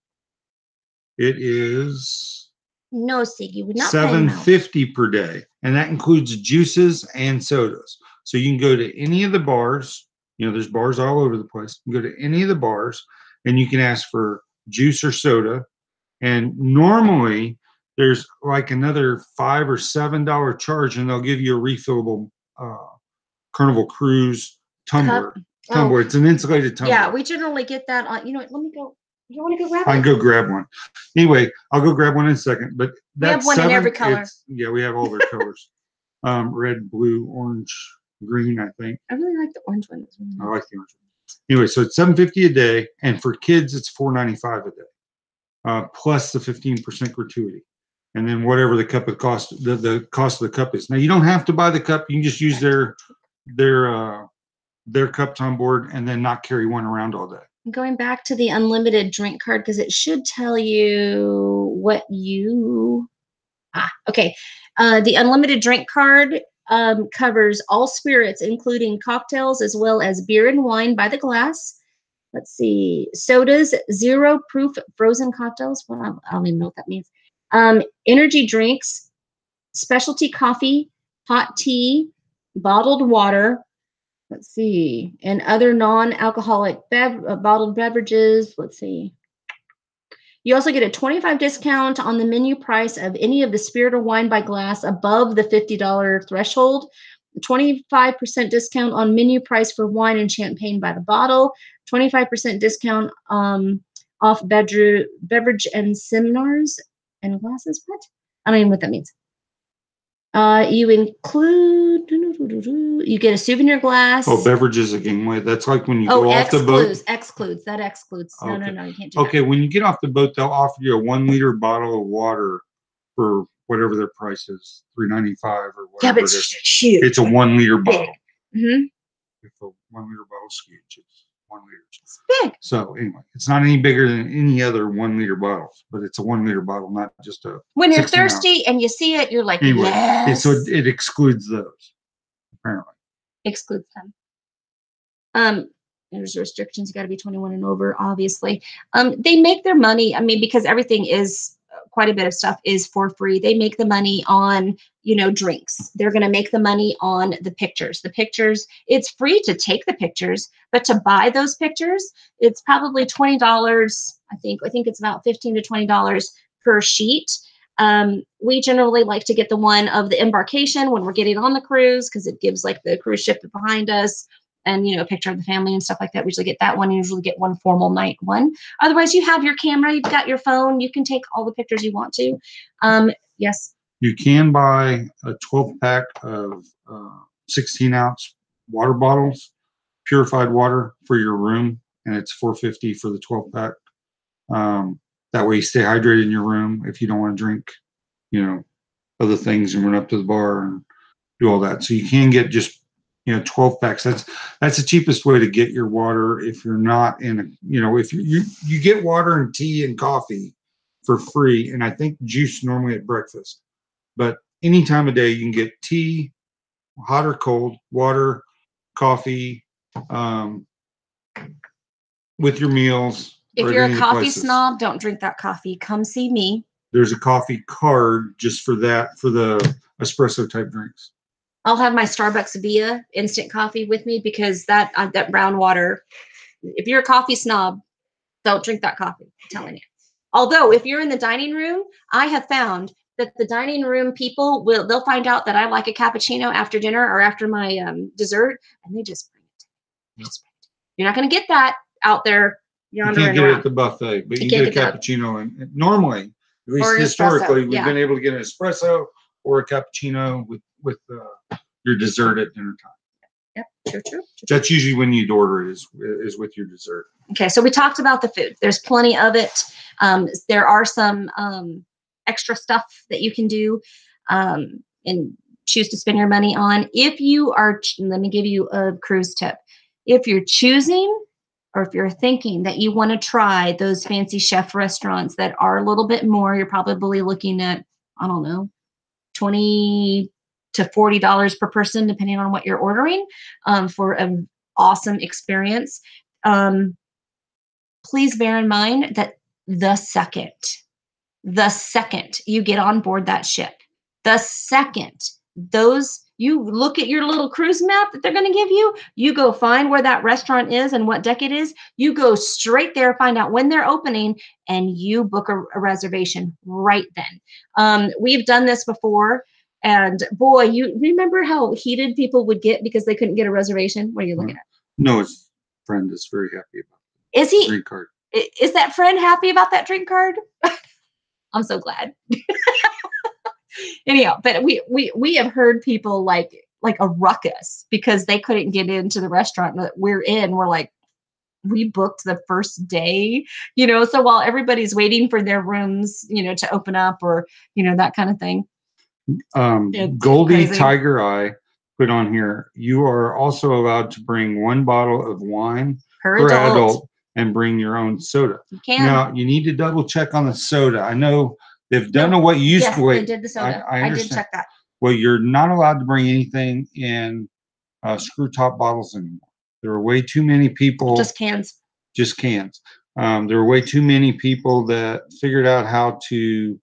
it is No, Siggy, we're not $7.50 per day, and that includes juices and sodas. So you can go to any of the bars. You know, there's bars all over the place. You can go to any of the bars, and you can ask for juice or soda. And normally, there's like another $5 or $7 charge, and they'll give you a refillable Carnival Cruise tumbler. Oh. It's an insulated tumbler. Yeah, we generally get that on. You know what? Let me go. You want to go grab I one? can go grab one. Anyway, I'll go grab one in a second. But we have one in every color. Yeah, we have all their colors. Red, blue, orange, green, I think. I really like the orange one. I like the orange one. Anyway, so it's $7.50 a day, and for kids, it's $4.95 a day, plus the 15% gratuity. And then whatever the cup of cost, the cost of the cup is. Now, you don't have to buy the cup. You can just use their cups on board and then not carry one around all day. Going back to the unlimited drink card, because it should tell you what you okay. The unlimited drink card covers all spirits, including cocktails, as well as beer and wine by the glass. Let's see, sodas, 0 proof frozen cocktails. Well, I don't even know what that means. Energy drinks, specialty coffee, hot tea, bottled water. Let's see, and other non-alcoholic bottled beverages. Let's see. You also get a 25% discount on the menu price of any of the spirit or wine by glass above the $50 threshold. 25% discount on menu price for wine and champagne by the bottle. 25% discount off beverage and seminars and glasses. What? I don't even know what that means. You include, you get a souvenir glass. Oh, beverages again. Wait, that's like when you go off the boat. Excludes. That excludes. No, okay. No, you can't do that. Okay, when you get off the boat, they'll offer you a 1 liter bottle of water for whatever their price is, $3.95 or whatever. Yeah, but it's huge. It's a 1 liter bottle. Mm-hmm. If a 1 liter bottle's huge, it's 1 liter. It's big. So anyway, it's not any bigger than any other 1 liter bottles, but it's a 1 liter bottle, not just a. When you're thirsty and you see it, you're like, anyway, yes. So it excludes those, apparently. Excludes them. There's restrictions. You got to be 21 and over, obviously. They make their money. I mean, because everything is quite a bit of stuff is for free. They make the money on, drinks. They're going to make the money on the pictures. The pictures, it's free to take the pictures, but to buy those pictures, it's probably $20. I think it's about $15 to $20 per sheet. We generally like to get the one of the embarkation when we're getting on the cruise, because it gives like the cruise ship behind us and, a picture of the family and stuff like that. We usually get that one. You usually get one formal night one. Otherwise, you have your camera, you've got your phone, you can take all the pictures you want to. Yes. You can buy a 12-pack of 16-ounce water bottles, purified water for your room, and it's $4.50 for the 12-pack. That way you stay hydrated in your room if you don't want to drink, other things and run up to the bar and do all that. So you can get just 12 packs. That's the cheapest way to get your water if you're not in a, if you get water and tea and coffee for free, and I think juice normally at breakfast, but any time of day you can get tea, hot or cold, water, coffee, with your meals. If you're a coffee snob, don't drink that coffee. Come see me. There's a coffee card just for that, for the espresso type drinks. I'll have my Starbucks Via instant coffee with me, because that brown water, if you're a coffee snob, don't drink that coffee. I'm telling you. Although if you're in the dining room, I have found that the dining room people they'll find out that I like a cappuccino after dinner or after my dessert, and they just bring it. You're not going to get that out there. You can't get it at the buffet, but you get a cappuccino, and normally, at least historically, we've been able to get an espresso or a cappuccino with your dessert at dinner time. Yep, true. That's usually when you'd order it, is with your dessert. Okay, so we talked about the food. There's plenty of it. There are some extra stuff that you can do, and choose to spend your money on. If you are, let me give you a cruise tip. If you're choosing or if you're thinking that you want to try those fancy chef restaurants that are a little bit more, you're probably looking at, I don't know, $20 to $40 per person, depending on what you're ordering, for an awesome experience. Please bear in mind that the second you get on board that ship, the second you look at your little cruise map that they're going to give you, you go find where that restaurant is and what deck it is, you go straight there, find out when they're opening, and you book a reservation right then. We've done this before, and boy, you remember how heated people would get because they couldn't get a reservation? What are you looking at? No, his friend is very happy about it. Is he? Drink card. Is that friend happy about that drink card? I'm so glad. Anyhow, but we have heard people like a ruckus because they couldn't get into the restaurant that we're in. We're like, we booked the first day, so while everybody's waiting for their rooms, to open up or, that kind of thing. Goldie Tiger Eye put on here, you are also allowed to bring 1 bottle of wine per adult and bring your own soda. You can. Now, you need to double check on the soda. I know they've done what you used to. They did the soda. I did check that. Well, you're not allowed to bring anything in screw top bottles anymore. There are way too many people. Just cans. Just cans. There are way too many people that figured out how to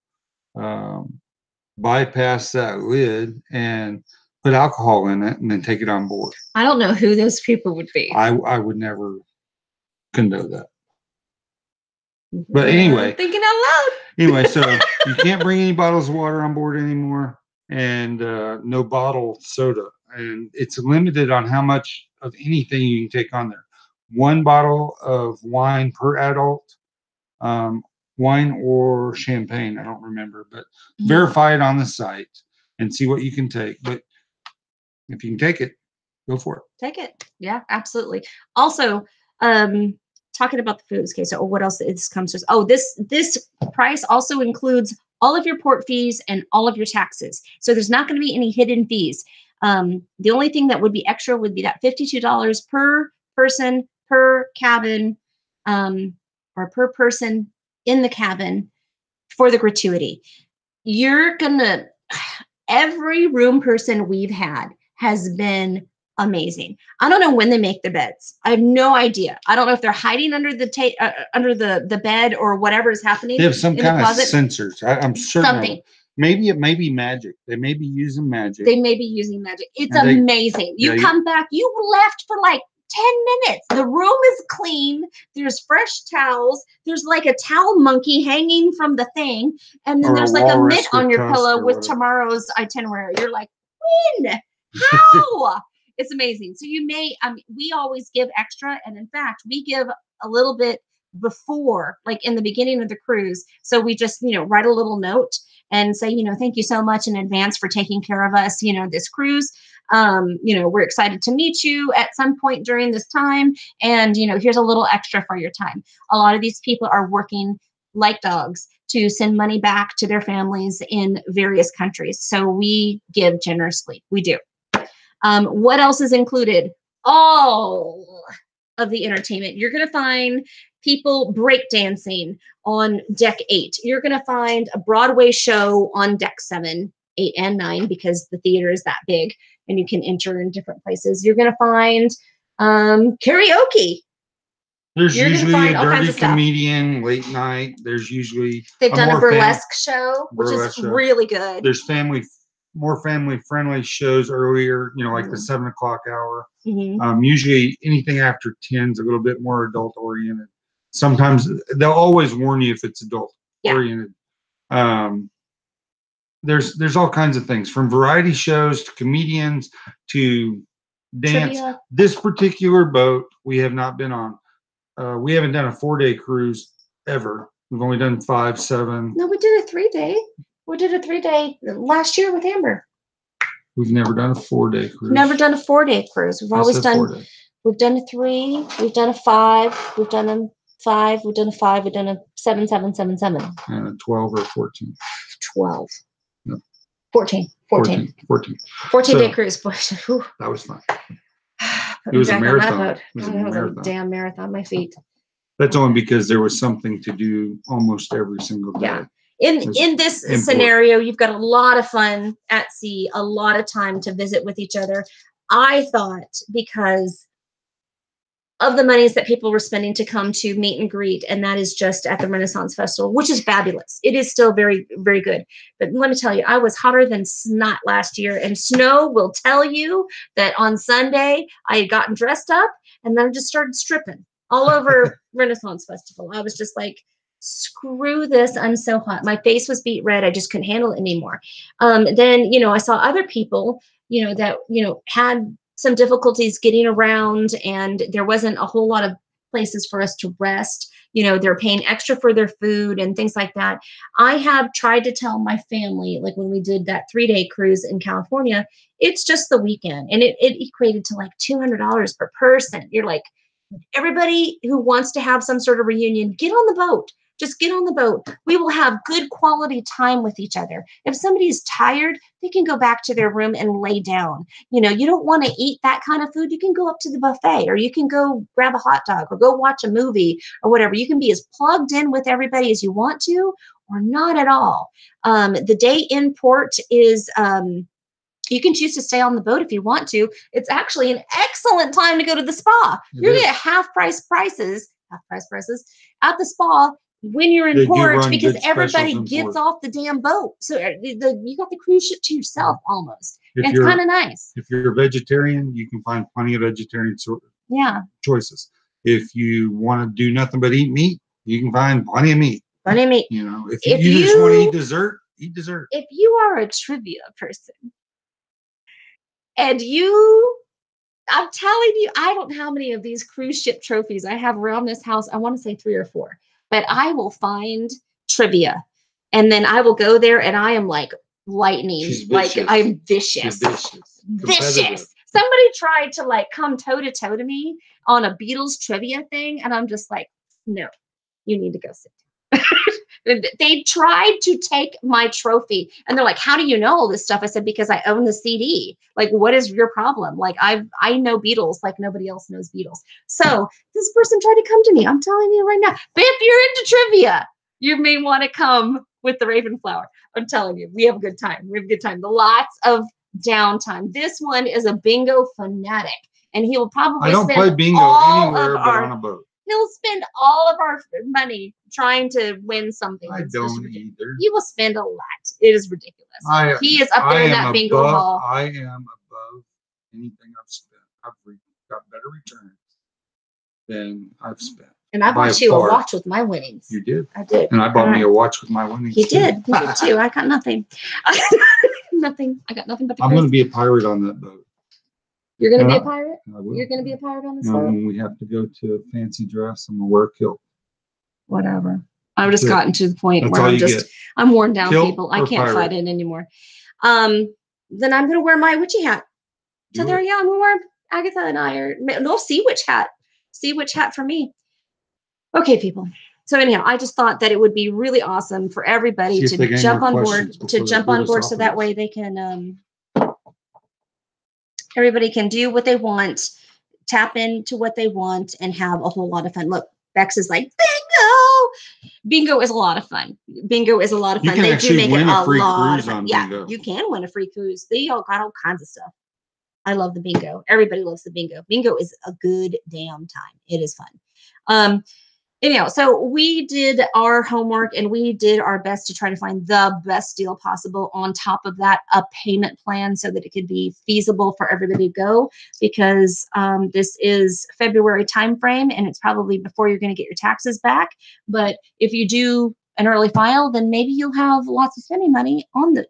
bypass that lid and put alcohol in it and then take it on board. I don't know who those people would be. I would never condone that. But anyway, thinking out loud. Anyway, so you can't bring any bottles of water on board anymore, and no bottled soda. And it's limited on how much of anything you can take on there. 1 bottle of wine per adult, wine or champagne, I don't remember, but verify it on the site and see what you can take. But if you can take it, go for it. Take it. Yeah, absolutely. Also, talking about the foods. Okay, so what else this comes to? Oh, this price also includes all of your port fees and all of your taxes. So there's not going to be any hidden fees. The only thing that would be extra would be that $52 per person per cabin, or per person in the cabin for the gratuity. Every room person we've had has been amazing. I don't know when they make their beds. I have no idea. I don't know if they're hiding under the bed or whatever is happening. They have some kind of sensors. I'm certain. Something. Maybe it may be magic. They may be using magic. It's amazing. You come back. You left for like 10 minutes. The room is clean. There's fresh towels. There's like a towel monkey hanging from the thing. And then there's like a mitt on your pillow with tomorrow's itinerary. You're like, when? How? It's amazing. So we always give extra. And in fact, we give a little bit before, like in the beginning of the cruise. So we just, write a little note and say, thank you so much in advance for taking care of us, this cruise. We're excited to meet you at some point during this time. And, here's a little extra for your time. A lot of these people are working like dogs to send money back to their families in various countries. So we give generously. We do. What else is included? All of the entertainment. You're going to find people breakdancing on deck 8. You're going to find a Broadway show on deck 7, 8, and 9 because the theater is that big and you can enter in different places. You're going to find karaoke. There's usually a dirty comedian late night. There's usually they've done a burlesque show, which is really good. There's more family friendly shows earlier, like the 7 o'clock hour. Mm-hmm. Usually anything after 10 is a little bit more adult oriented. Sometimes they'll always warn you if it's adult oriented. There's all kinds of things from variety shows to comedians to dance. Trivia. This particular boat we have not been on. We haven't done a 4-day cruise ever. We've only done 5, 7. No, we did a 3-day. We did a 3-day last year with Amber. We've never done a 4-day cruise. Never done a 4-day cruise. We've always done. 4-day. We've done a 3. We've done a 5. We've done a 5. We've done a 5. We've done a 7, 7, 7, 7. And a 12 or 14. 12. Yep. 14. 14 day cruise. That was fun. It was a marathon. It was a damn marathon. My feet. That's only because there was something to do almost every single day. Yeah. In this scenario, you've got a lot of fun at sea, a lot of time to visit with each other. I thought because of the monies that people were spending to come to meet and greet, and that is just at the Renaissance Festival, which is fabulous. It is still very, very good. But let me tell you, I was hotter than snot last year, and Snow will tell you that on Sunday I had gotten dressed up and then I just started stripping all over Renaissance Festival. I was just like, screw this, I'm so hot. My face was beet red. I just couldn't handle it anymore. Then, I saw other people, that, had some difficulties getting around, and there wasn't a whole lot of places for us to rest. They're paying extra for their food and things like that. I have tried to tell my family, like when we did that 3-day cruise in California, it's just the weekend, and it equated to like $200 per person. You're like, everybody who wants to have some sort of reunion, get on the boat. Just get on the boat. We will have good quality time with each other. If somebody is tired, they can go back to their room and lay down. You don't want to eat that kind of food. You can go up to the buffet, or you can go grab a hot dog, or go watch a movie, or whatever. You can be as plugged in with everybody as you want to, or not at all. The day in port is you can choose to stay on the boat if you want to. It's actually an excellent time to go to the spa. You're going to get half price prices at the spa when you're in port, because everybody gets off the damn boat. So you got the cruise ship to yourself almost. It's kind of nice. If you're a vegetarian, you can find plenty of vegetarian choices. If you want to do nothing but eat meat, you can find plenty of meat. If you just want to eat dessert, eat dessert. If you are a trivia person, and I'm telling you, I don't know how many of these cruise ship trophies I have around this house. I want to say 3 or 4, but I will find trivia, and then I will go there, and I am like lightning. Like I'm vicious. Vicious. Somebody tried to like come toe to toe to me on a Beatles trivia thing, and I'm just like, no, you need to go sit down. They tried to take my trophy, and they're like, how do you know all this stuff? I said, because I own the CD. Like, what is your problem? Like, I know Beatles like nobody else knows Beatles. So this person tried to come to me. I'm telling you right now, but if you're into trivia, you may want to come with the Ravenflower. I'm telling you, we have a good time. We have a good time. Lots of downtime. This one is a bingo fanatic, and he will probably I don't play bingo anywhere but on a boat. He'll spend all of our money trying to win something. I don't either. He will spend a lot. It is ridiculous. He is up there in that bingo hall. I am above anything I've spent. I've got better returns than I've spent. And I bought you a watch with my winnings. You did? I did. And I bought me a watch with my winnings. He did. He did too. I got nothing. Nothing. I got nothing but the I'm going to be a pirate on that boat. You're going to be a pirate? You're going to be a pirate on this boat? When we have to go to a fancy dress, I'm going to wear a kilt. Whatever. I've just gotten to the point where I'm worn down, people. I can't fight it anymore. Then I'm going to wear my witchy hat. So there, I'm going to wear Agatha and I are, no, sea witch hat. Sea witch hat for me. Okay, people. So anyhow, I just thought that it would be really awesome for everybody to jump on board, so that way they can, everybody can do what they want, tap into what they want, and have a whole lot of fun. Look, Bex is like, bingo! Bingo is a lot of fun. Bingo is a lot of fun. They do make it a lot of fun. Yeah, you can win a free cruise. They all got all kinds of stuff. I love the bingo. Everybody loves the bingo. Bingo is a good damn time. It is fun. Anyhow, so we did our homework, and we did our best to try to find the best deal possible. On top of that, a payment plan so that it could be feasible for everybody to go, because this is February timeframe, and it's probably before you're going to get your taxes back. But if you do an early file, then maybe you'll have lots of spending money on the,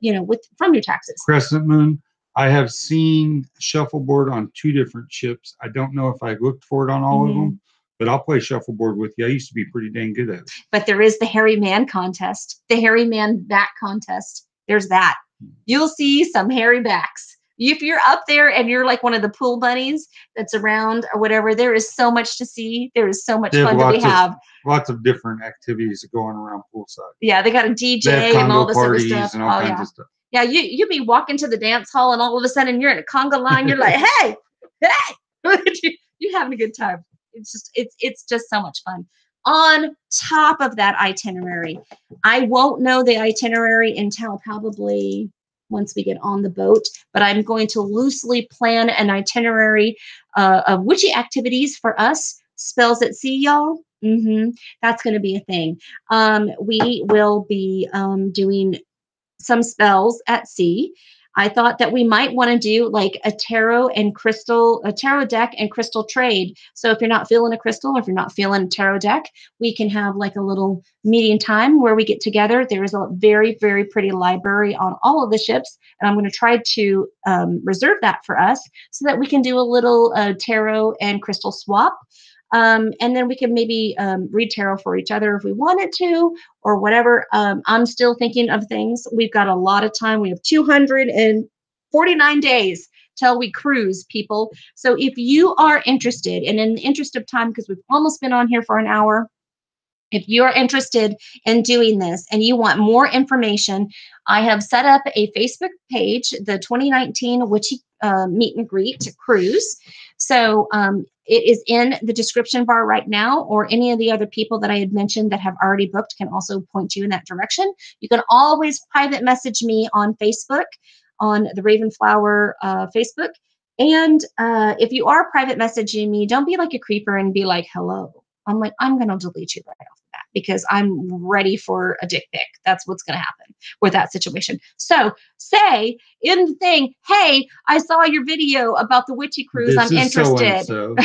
from your taxes. Crescent Moon, I have seen shuffleboard on 2 different ships. I don't know if I looked for it on all of them. But I'll play shuffleboard with you. I used to be pretty dang good at it. But there is the hairy man contest, the hairy man back contest. There's that. You'll see some hairy backs. If you're up there and you're like one of the pool bunnies that's around or whatever, there is so much to see. There is so much fun that we have. Lots of different activities going around poolside. Yeah, they got a DJ and all this other stuff. And all kinds of stuff. Yeah, you be walking to the dance hall and all of a sudden you're in a conga line. You're like, hey, you're having a good time. It's just so much fun. On top of that itinerary, I won't know the itinerary until probably once we get on the boat, but I'm going to loosely plan an itinerary of witchy activities for us. Spells at sea, y'all. That's going to be a thing. We will be doing some spells at sea. I thought that we might want to do like a tarot deck and crystal trade. So if you're not feeling a crystal, or if you're not feeling a tarot deck, we can have like a little meeting time where we get together. There is a very, very pretty library on all of the ships, and I'm going to try to reserve that for us so that we can do a little tarot and crystal swap. And then we can maybe read tarot for each other if we wanted to, or whatever. I'm still thinking of things. We've got a lot of time. We have 249 days till we cruise, people. So if you are interested, and in the interest of time, because we've almost been on here for an hour, if you're interested in doing this and you want more information, I have set up a Facebook page, the 2019 Witchy Meet and Greet Cruise. So it is in the description bar right now, or any of the other people that I had mentioned that have already booked can also point you in that direction. You can always private message me on Facebook, on the Ravenflower Facebook. And if you are private messaging me, don't be like a creeper and be like, hello. I'm like, I'm going to delete you right off the bat because I'm ready for a dick pic. That's what's going to happen with that situation. So say in the thing, hey, I saw your video about the Witchy Cruise. I'm interested. So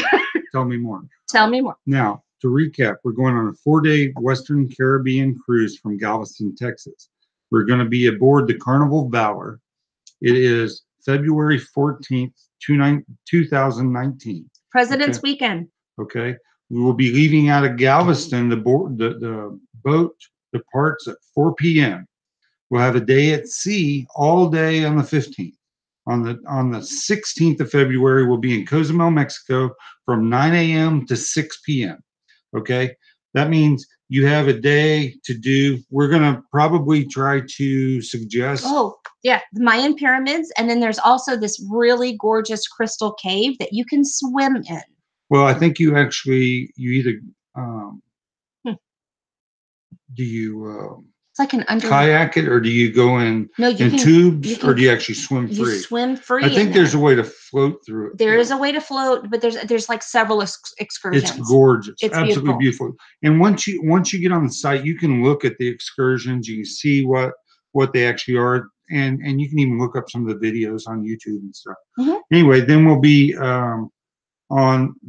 tell me more. Tell me more. Now, to recap, we're going on a 4-day Western Caribbean cruise from Galveston, Texas. We're going to be aboard the Carnival Valor. It is February 14th, 2019. President's Weekend. Okay. We will be leaving out of Galveston. The boat departs at 4 p.m. We'll have a day at sea all day on the 15th. On the 16th of February, we'll be in Cozumel, Mexico from 9 a.m. to 6 p.m. Okay. That means you have a day to do. We're going to probably try to suggest. Oh, yeah. The Mayan pyramids. And then there's also this really gorgeous crystal cave that you can swim in. Well, I think you either do you it's like an kayak it, or do you go in tubes, or do you actually swim free? You swim free. I think there's a way to float through it. There is a way to float, but there's like several excursions. It's gorgeous. It's absolutely beautiful. And once you get on the site, you can look at the excursions. You can see what they actually are, and you can even look up some of the videos on YouTube and stuff. Anyway, then we'll be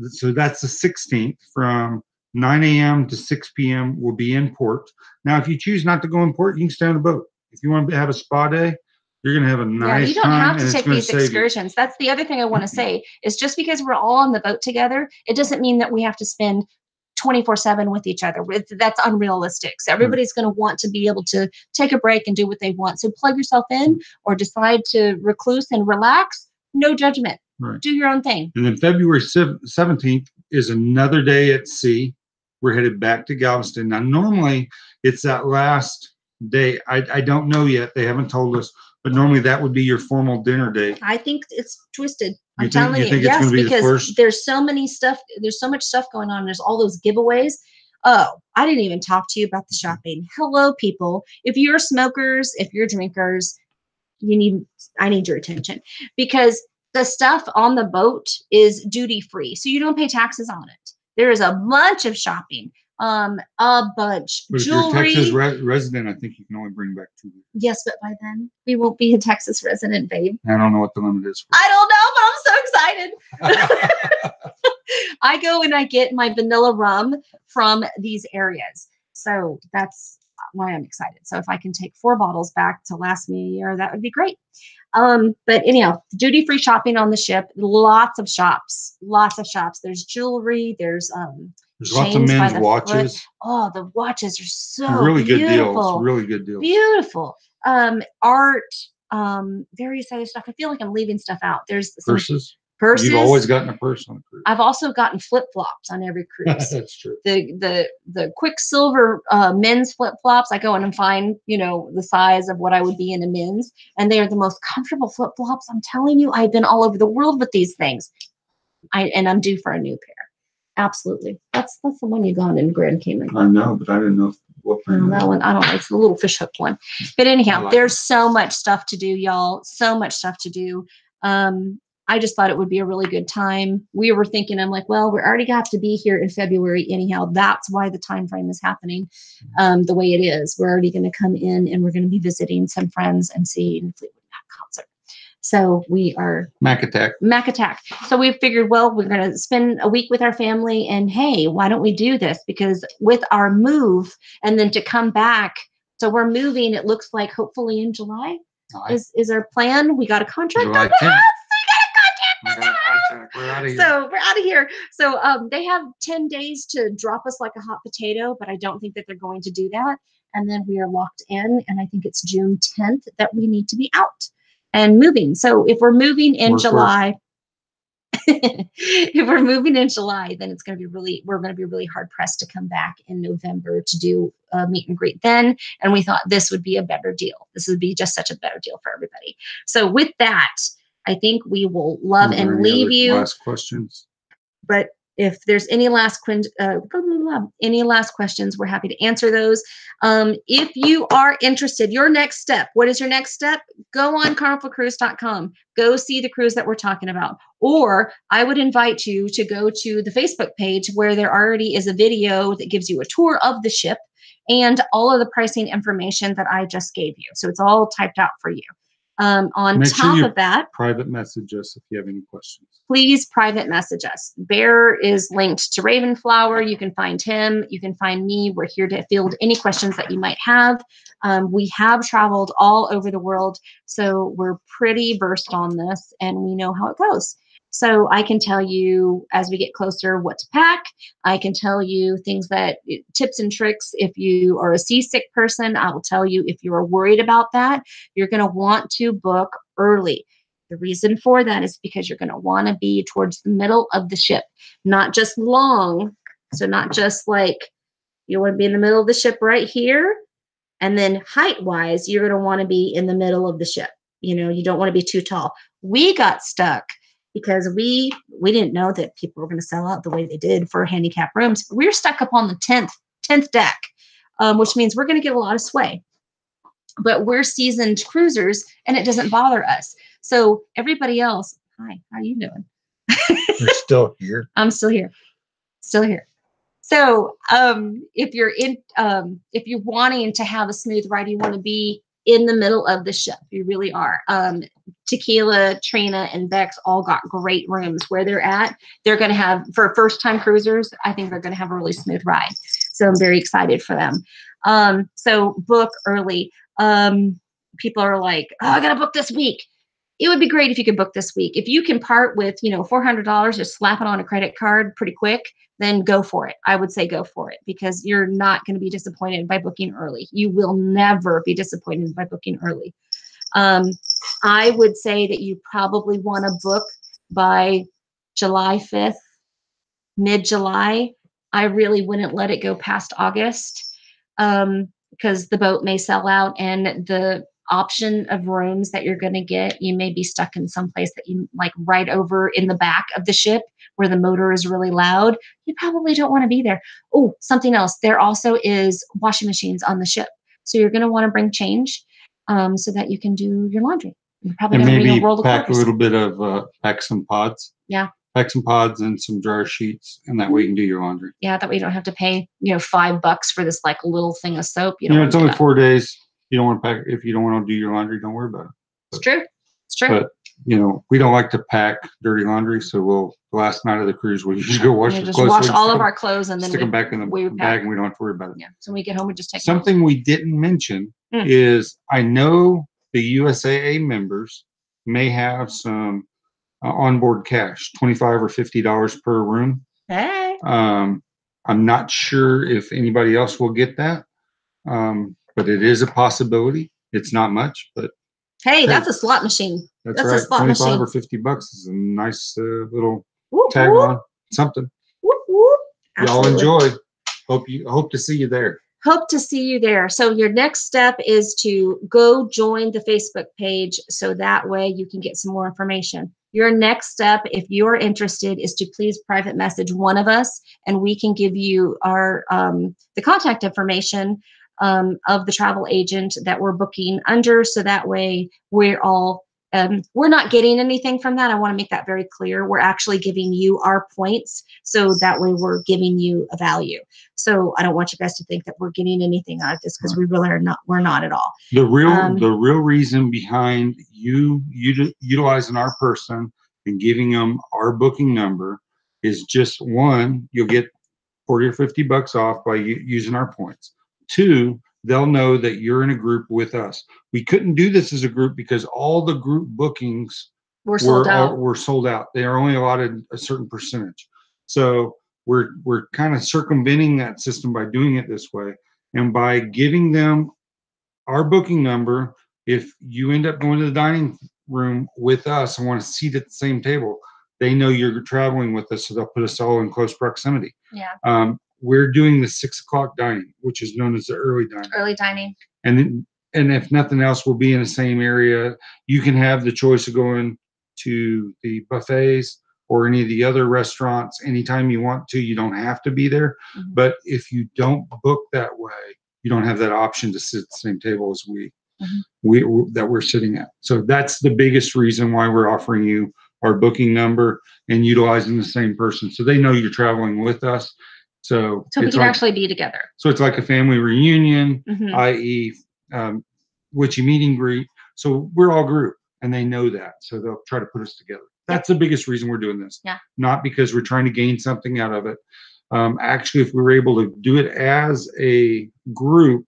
so that's the 16th from 9 a.m. to 6 p.m. We'll be in port. Now, if you choose not to go in port, you can stay on the boat. If you want to have a spa day, you're going to have a nice time. Yeah, you don't have to take these excursions. That's the other thing I want to say is just because we're all on the boat together, it doesn't mean that we have to spend 24/7 with each other. That's unrealistic. So everybody's going to want to be able to take a break and do what they want. So plug yourself in or decide to recluse and relax. No judgment. Right. Do your own thing. And then February 17th is another day at sea. We're headed back to Galveston. Now, normally it's that last day. I don't know yet. They haven't told us, but normally that would be your formal dinner day. I think it's twisted. I'm telling you, yes, because there's so many stuff. There's so much stuff going on. There's all those giveaways. Oh, I didn't even talk to you about the shopping. Hello, people. If you're smokers, if you're drinkers, I need your attention, because the stuff on the boat is duty free. So you don't pay taxes on it. There is a bunch of shopping, a bunch. But jewelry. If you're a Texas resident, I think you can only bring back 2 weeks. Yes, but by then we won't be a Texas resident, babe. I don't know what the limit is. I don't know, but I'm so excited. I go and I get my vanilla rum from these areas. So that's why I'm excited. So if I can take 4 bottles back to last me a year, that would be great. But anyhow, duty-free shopping on the ship, lots of shops. There's jewelry, there's lots of men's watches. Oh, the watches are so really beautiful. Good deals. Really good deals. Beautiful. Art, various other stuff. I feel like I'm leaving stuff out. There's purses. Purses. You've always gotten a purse on a cruise. I've also gotten flip-flops on every cruise. That's true. The Quicksilver men's flip-flops, I go in and find, the size of what I would be in a men's, and they are the most comfortable flip-flops. I'm telling you, I've been all over the world with these things. And I'm due for a new pair. Absolutely. That's the one you got in Grand Cayman. I know, but I didn't know what brand. That one, I don't know. It's the little fish hook one. But anyhow, there's so much stuff to do, y'all. So much stuff to do. I just thought it would be a really good time. We were thinking, I'm like, well, we already got to be here in February anyhow. That's why the time frame is happening the way it is. We're already going to come in and we're going to be visiting some friends and seeing Fleetwood Mac concert. So we are Mac Attack. So we figured, well, we're going to spend a week with our family, and hey, why don't we do this? Because with our move and then to come back, so we're moving. It looks like hopefully in July is our plan. We got a contract on the house. We're out of here. So we're out of here. So they have 10 days to drop us like a hot potato, but I don't think that they're going to do that. And then we are locked in, and I think it's June 10th that we need to be out and moving. So if we're moving in July, if we're moving in July, then we're going to be really hard pressed to come back in November to do a meet and greet then. And we thought this would be a better deal. This would be just such a better deal for everybody. So with that, I think we will love and leave you. Last questions. But if there's any last questions, we're happy to answer those. If you are interested, your next step, what is your next step? Go on carnivalcruise.com. Go see the cruise that we're talking about. Or I would invite you to go to the Facebook page where there already is a video that gives you a tour of the ship and all of the pricing information that I just gave you. So it's all typed out for you. Make top sure of that, private message us if you have any questions. Please private message us. Bear is linked to Ravenflower. You can find him. You can find me. We're here to field any questions that you might have. We have traveled all over the world, so we're pretty versed on this, and we know how it goes. So I can tell you as we get closer what to pack. I can tell you tips and tricks. If you are a seasick person, I will tell you if you are worried about that, you're going to want to book early. The reason for that is because you're going to want to be towards the middle of the ship, not just long. So not just like you want to be in the middle of the ship right here. And then height wise, you're going to want to be in the middle of the ship. You don't want to be too tall. We got stuck because we didn't know that people were going to sell out the way they did for handicap rooms. We were stuck up on the 10th deck, which means we're going to get a lot of sway. But we're seasoned cruisers, and it doesn't bother us. So everybody else, hi, how are you doing? You're still here. I'm still here. Still here. So if you're wanting to have a smooth ride, you want to be in the middle of the ship. You really are. Tequila, Trina, and Bex all got great rooms where they're at. They're going to have, for first-time cruisers, I think they're going to have a really smooth ride. So I'm very excited for them. So book early. People are like, oh, I got to book this week. It would be great if you could book this week. If you can part with, $400, just slap it on a credit card pretty quick, then go for it. I would say go for it because you're not going to be disappointed by booking early. You will never be disappointed by booking early. I would say that you probably want to book by July 5th, mid-July. I really wouldn't let it go past August because the boat may sell out, and the option of rooms that you're going to get, you may be stuck in some place that you like right over in the back of the ship where the motor is really loud. You probably don't want to be there. Oh, something else. There also is washing machines on the ship. So you're going to want to bring change so that you can do your laundry. You're probably going to bring a roll of pack quarters. A little bit of, pack some pods. Yeah. Pack some pods and some dryer sheets, and that way you can do your laundry. Yeah, that way you don't have to pay, $5 for this like little thing of soap. It's only 4 days. You don't want to pack. If you don't want to do your laundry, don't worry about it. It's true. It's true. But we don't like to pack dirty laundry, so the last night of the cruise we usually go wash the clothes. Wash all of our clothes and then stick them back in the bag, and we don't have to worry about it. Yeah. So when we get home, we just take something we didn't mention is I know the USAA members may have some onboard cash, $25 or $50 per room. Hey. I'm not sure if anybody else will get that. But it is a possibility. It's not much, but Hey, that's a slot machine. That's right. A slot 25 machine. or 50 bucks is a nice little Whoop, tag whoop. on something. Whoop, whoop. Y'all enjoy. Hope to see you there. Hope to see you there. So your next step is to go join the Facebook page so that way you can get some more information. Your next step, if you're interested, is to please private message one of us, and we can give you our the contact information of the travel agent that we're booking under, so that way we're all we're not getting anything from that. I want to make that very clear. We're actually giving you our points, so that way we're giving you a value. So I don't want you guys to think that we're getting anything out of this, because we really are not. We're not at all. The real reason behind you utilizing our person and giving them our booking number is just, one, you'll get 40 or 50 bucks off by using our points. Two, they'll know that you're in a group with us. We couldn't do this as a group because all the group bookings were sold out. They are only allotted a certain percentage. So we're kind of circumventing that system by doing it this way. And by giving them our booking number, if you end up going to the dining room with us and want to seat at the same table, they know you're traveling with us, so they'll put us all in close proximity. Yeah. We're doing the 6 o'clock dining, which is known as the early dining. Early dining. And if nothing else, we'll be in the same area. You can have the choice of going to the buffets or any of the other restaurants anytime you want to. You don't have to be there. Mm-hmm. But if you don't book that way, you don't have that option to sit at the same table as we're sitting at. So that's the biggest reason why we're offering you our booking number and utilizing the same person, so they know you're traveling with us. So we can actually be together. So it's like a family reunion, mm-hmm. i.e. Witchy meet and greet. So we're all group, and they know that. So they'll try to put us together. That's the biggest reason we're doing this. Yeah. Not because we're trying to gain something out of it. Actually, if we were able to do it as a group,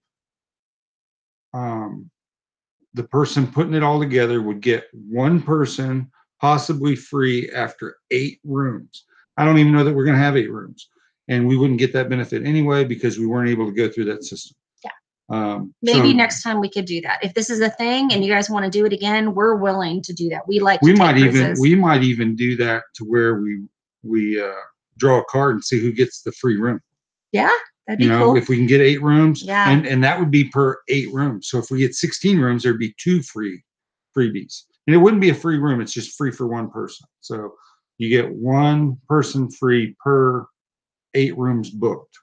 the person putting it all together would get one person possibly free after 8 rooms. I don't even know that we're going to have 8 rooms. And we wouldn't get that benefit anyway because we weren't able to go through that system. Yeah. Maybe next time we could do that. If this is a thing and you guys want to do it again, we're willing to do that. We might even do that to where we draw a card and see who gets the free room. Yeah, that'd be cool. If we can get 8 rooms, yeah, and that would be per 8 rooms. So if we get 16 rooms, there'd be 2 freebies. And it wouldn't be a free room, it's just free for one person. So you get one person free per 8 rooms booked.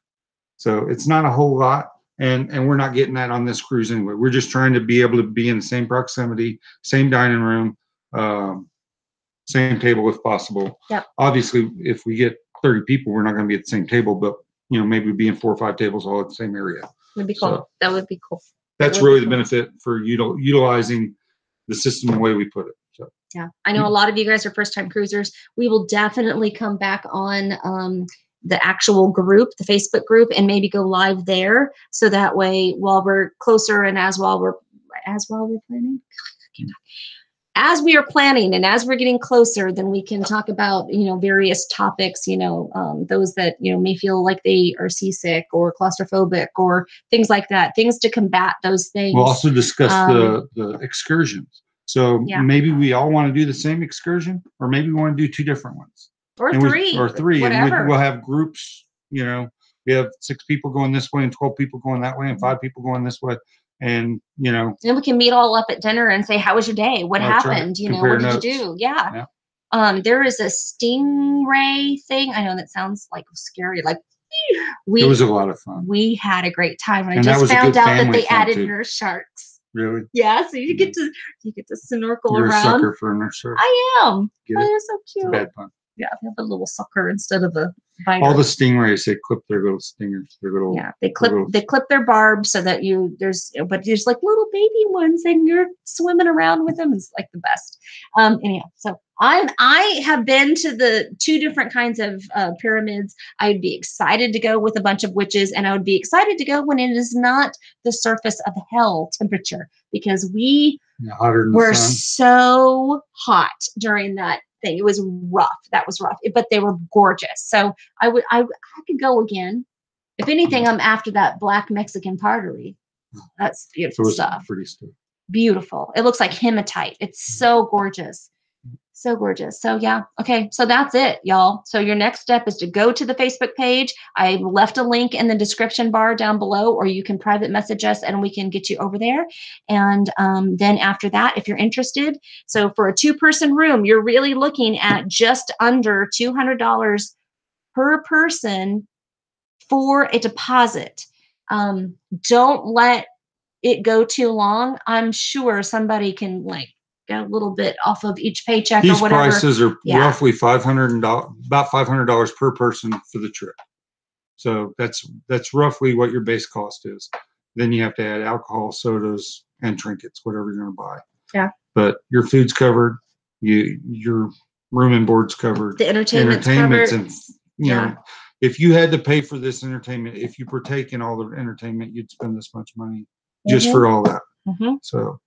So it's not a whole lot, and we're not getting that on this cruise anyway. We're just trying to be able to be in the same proximity, same dining room, same table if possible. Yep. Obviously, if we get 30 people, we're not going to be at the same table, but maybe be in 4 or 5 tables all at the same area. Would be cool. So that would be cool. That's really the benefit for utilizing the system the way we put it. So. Yeah, I know a lot of you guys are first-time cruisers. We will definitely come back on the actual group, the Facebook group, and maybe go live there. So that way, while we're closer and as while we're planning, as we are planning and as we're getting closer, then we can talk about, various topics, those that, may feel like they are seasick or claustrophobic or things like that, things to combat those things. We'll also discuss the excursions. So maybe we all want to do the same excursion, or maybe we want to do 2 different ones. Or three. Whatever. And we'll have groups, we have 6 people going this way and 12 people going that way and 5 people going this way. And, and we can meet all up at dinner and say, how was your day? What happened? Right. What did you do? Yeah. There is a stingray thing. I know that sounds like scary. Like it was a lot of fun. We had a great time. I just found out that they added nurse sharks. Really? Yeah, so you get to snorkel You're around. You're a sucker for a nurse shark. I am. They're so cute. It's a bad pun. Yeah, they have a little sucker instead of a biter. All the stingrays, they clip their little stingers. They clip their barbs so that there's like little baby ones and you're swimming around with them. It's like the best. Anyhow, so I have been to the 2 different kinds of pyramids. I would be excited to go with a bunch of witches, and I would be excited to go when it is not the surface of hell temperature, because we were so hot during that thing. It was rough. That was rough, but they were gorgeous. So I could go again. If anything, I'm after that black Mexican pottery. That's beautiful stuff. Pretty stuff. Beautiful. It looks like hematite. It's so gorgeous. So gorgeous. So yeah. Okay. So that's it, y'all. So your next step is to go to the Facebook page. I left a link in the description bar down below, or you can private message us and we can get you over there. And then after that, if you're interested, so for a 2-person room, you're really looking at just under $200 per person for a deposit. Don't let it go too long. I'm sure somebody can like get a little bit off of each paycheck These or whatever. prices are Yeah. roughly about $500 per person for the trip. So that's roughly what your base cost is. Then you have to add alcohol, sodas, and trinkets, whatever you're going to buy. Yeah. But your food's covered. Your room and board's covered. The entertainment's covered. And you know, if you had to pay for this entertainment, if you partake in all the entertainment, you'd spend this much money just for all that. So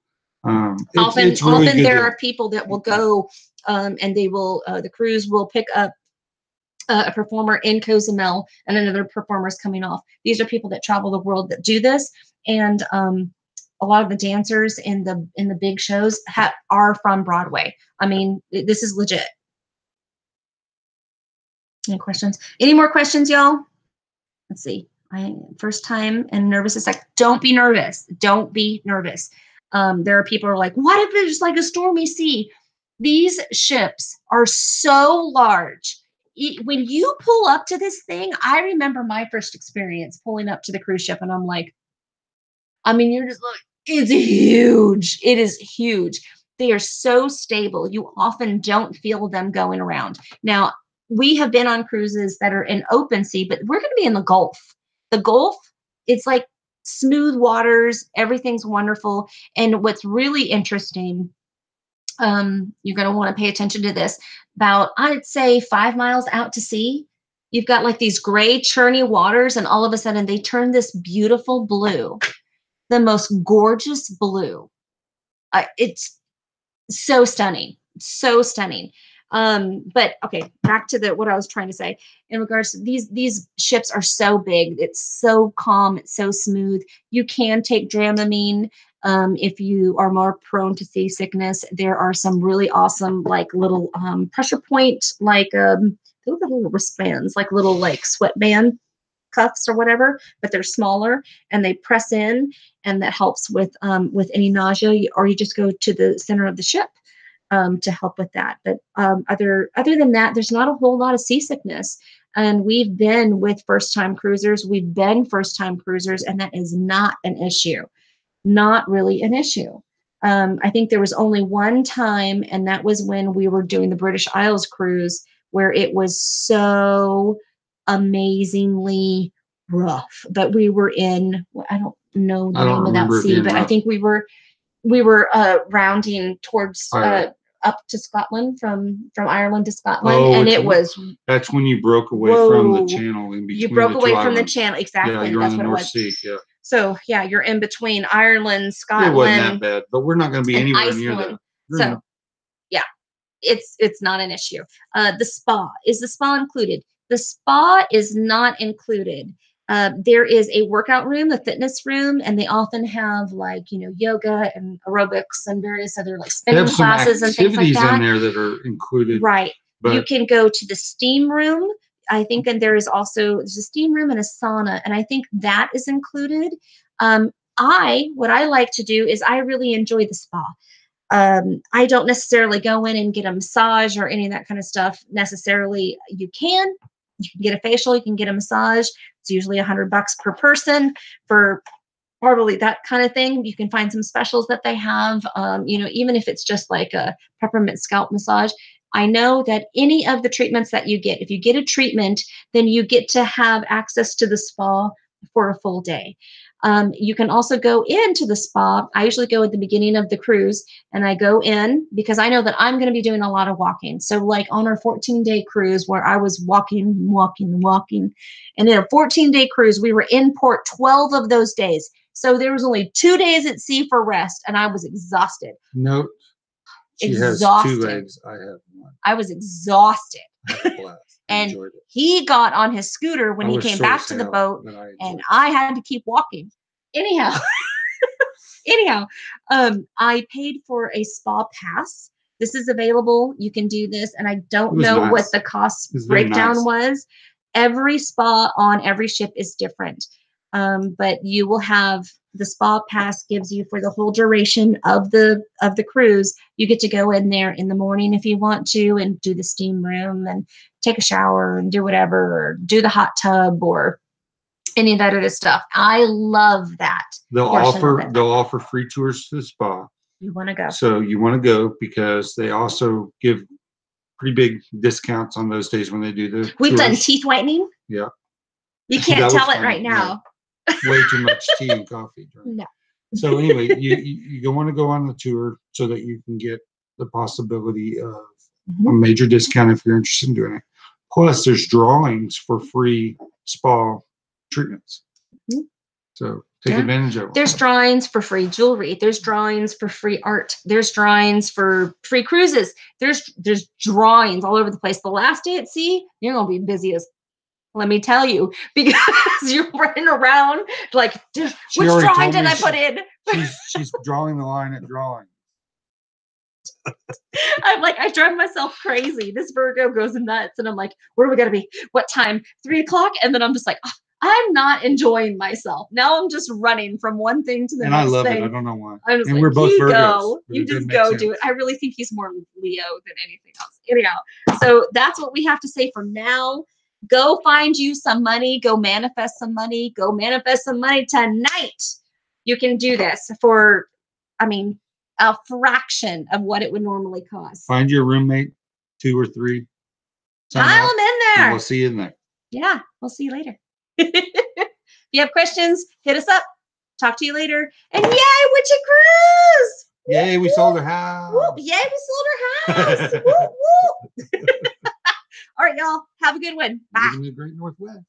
often it's really good there are people that will go and they will the cruise will pick up a performer in Cozumel and another performer is coming off. These are people that travel the world that do this, and a lot of the dancers in the big shows are from Broadway. I mean, this is legit. Any questions? Any more questions, y'all? Let's see. First time and nervous as heck. Don't be nervous. Don't be nervous. There are people who are like, what if it's like a stormy sea? These ships are so large. When you pull up to this thing, I remember my first experience pulling up to the cruise ship, and I'm like, I mean, you're just like, it's huge. It is huge. They are so stable. You often don't feel them going around. Now, we have been on cruises that are in open sea, but we're going to be in the Gulf. The Gulf, it's like smooth waters. Everything's wonderful. And what's really interesting, you're going to want to pay attention to this. About, I'd say 5 miles out to sea, you've got like these gray, churny waters, and all of a sudden they turn this beautiful blue, the most gorgeous blue. It's so stunning, so stunning. But okay, back to what I was trying to say in regards to these ships are so big. It's so calm. It's so smooth. You can take Dramamine if you are more prone to seasickness. There are some really awesome like little pressure point, like little wristbands, like little like sweatband cuffs or whatever, but they're smaller and they press in, and that helps with any nausea. Or you just go to the center of the ship to help with that. But other than that, there's not a whole lot of seasickness. And we've been with first-time cruisers. We've been first-time cruisers, and that is not an issue. Not really an issue. I think there was only one time, and that was when we were doing the British Isles cruise, where it was so amazingly rough. But we were in, I don't know the name of that sea, but I think we were rounding towards up to Scotland, from Ireland to Scotland, and it was. That's when you broke away from the channel in between. You broke away from the channel, exactly. Yeah, you're that's on the what North it was. Sea. Yeah. So yeah, you're in between Ireland, Scotland. It wasn't that bad, but we're not going to be anywhere near that. So yeah, it's not an issue. The spa, is the spa included? The spa is not included. There is a workout room, a fitness room, and they often have like, yoga and aerobics and various other like spinning classes and things like that. Activities in there that are included. Right. You can go to the steam room, I think, and there's a steam room and a sauna, and I think that is included. What I like to do is I really enjoy the spa. I don't necessarily go in and get a massage or any of that kind of stuff necessarily. You can get a facial, you can get a massage. It's usually $100 per person for probably that kind of thing. You can find some specials that they have, even if it's just like a peppermint scalp massage. I know that any of the treatments that you get, if you get a treatment, then you get to have access to the spa for a full day. You can also go into the spa. I usually go at the beginning of the cruise, and I go in because I know that I'm going to be doing a lot of walking. So like on our 14-day cruise where I was walking, and in a 14-day cruise, we were in port 12 of those days. So there was only 2 days at sea for rest, and I was exhausted. No, she exhausted. has 2 legs. I have one. I was exhausted. I had a blast. And he got on his scooter when he came back to the boat, and I had to keep walking. Anyhow, Anyhow, I paid for a spa pass. This is available. You can do this, and I don't know nice. what the cost breakdown was. Every spa on every ship is different, but you will have the spa pass gives you for the whole duration of the cruise. You get to go in there in the morning if you want to, and do the steam room and take a shower and do whatever, or do the hot tub or any of that other stuff. I love that. They'll offer free tours to the spa. You want to go. So you want to go because they also give pretty big discounts on those days when they do the We've tours. done teeth whitening. Yeah. You can't tell it right now. No. Way too much tea and coffee. No. So anyway, you want to go on the tour so that you can get the possibility of a major discount if you're interested in doing it. Plus, there's drawings for free spa treatments. So take advantage of them. There's drawings for free jewelry. There's drawings for free art. There's drawings for free cruises. There's drawings all over the place. The last day at sea, you're gonna be busy as, let me tell you, because you're running around like, which drawing did I put in? She's drawing the line at drawing. I'm like, I drive myself crazy. This Virgo goes nuts, and I'm like, where do we gotta be? What time? 3 o'clock? And then I'm just like, oh, I'm not enjoying myself. Now I'm just running from one thing to the next thing. And I love it. I don't know why. I'm just and like, we're both Virgos. Go. You just go do it. I really think he's more Leo than anything else. Anyhow, so that's what we have to say for now. Go find you some money. Go manifest some money. Go manifest some money tonight. You can do this for, a fraction of what it would normally cost. Find your roommate, 2 or 3. Pile them in there. We'll see you in there. Yeah, we'll see you later. If you have questions, hit us up. Talk to you later. And yay, Witchy Cruise! Yay, we sold our house. Woo, yay, we sold our house. Woo, woo. All right, y'all. Have a good one. Bye. Living in the Great Northwest.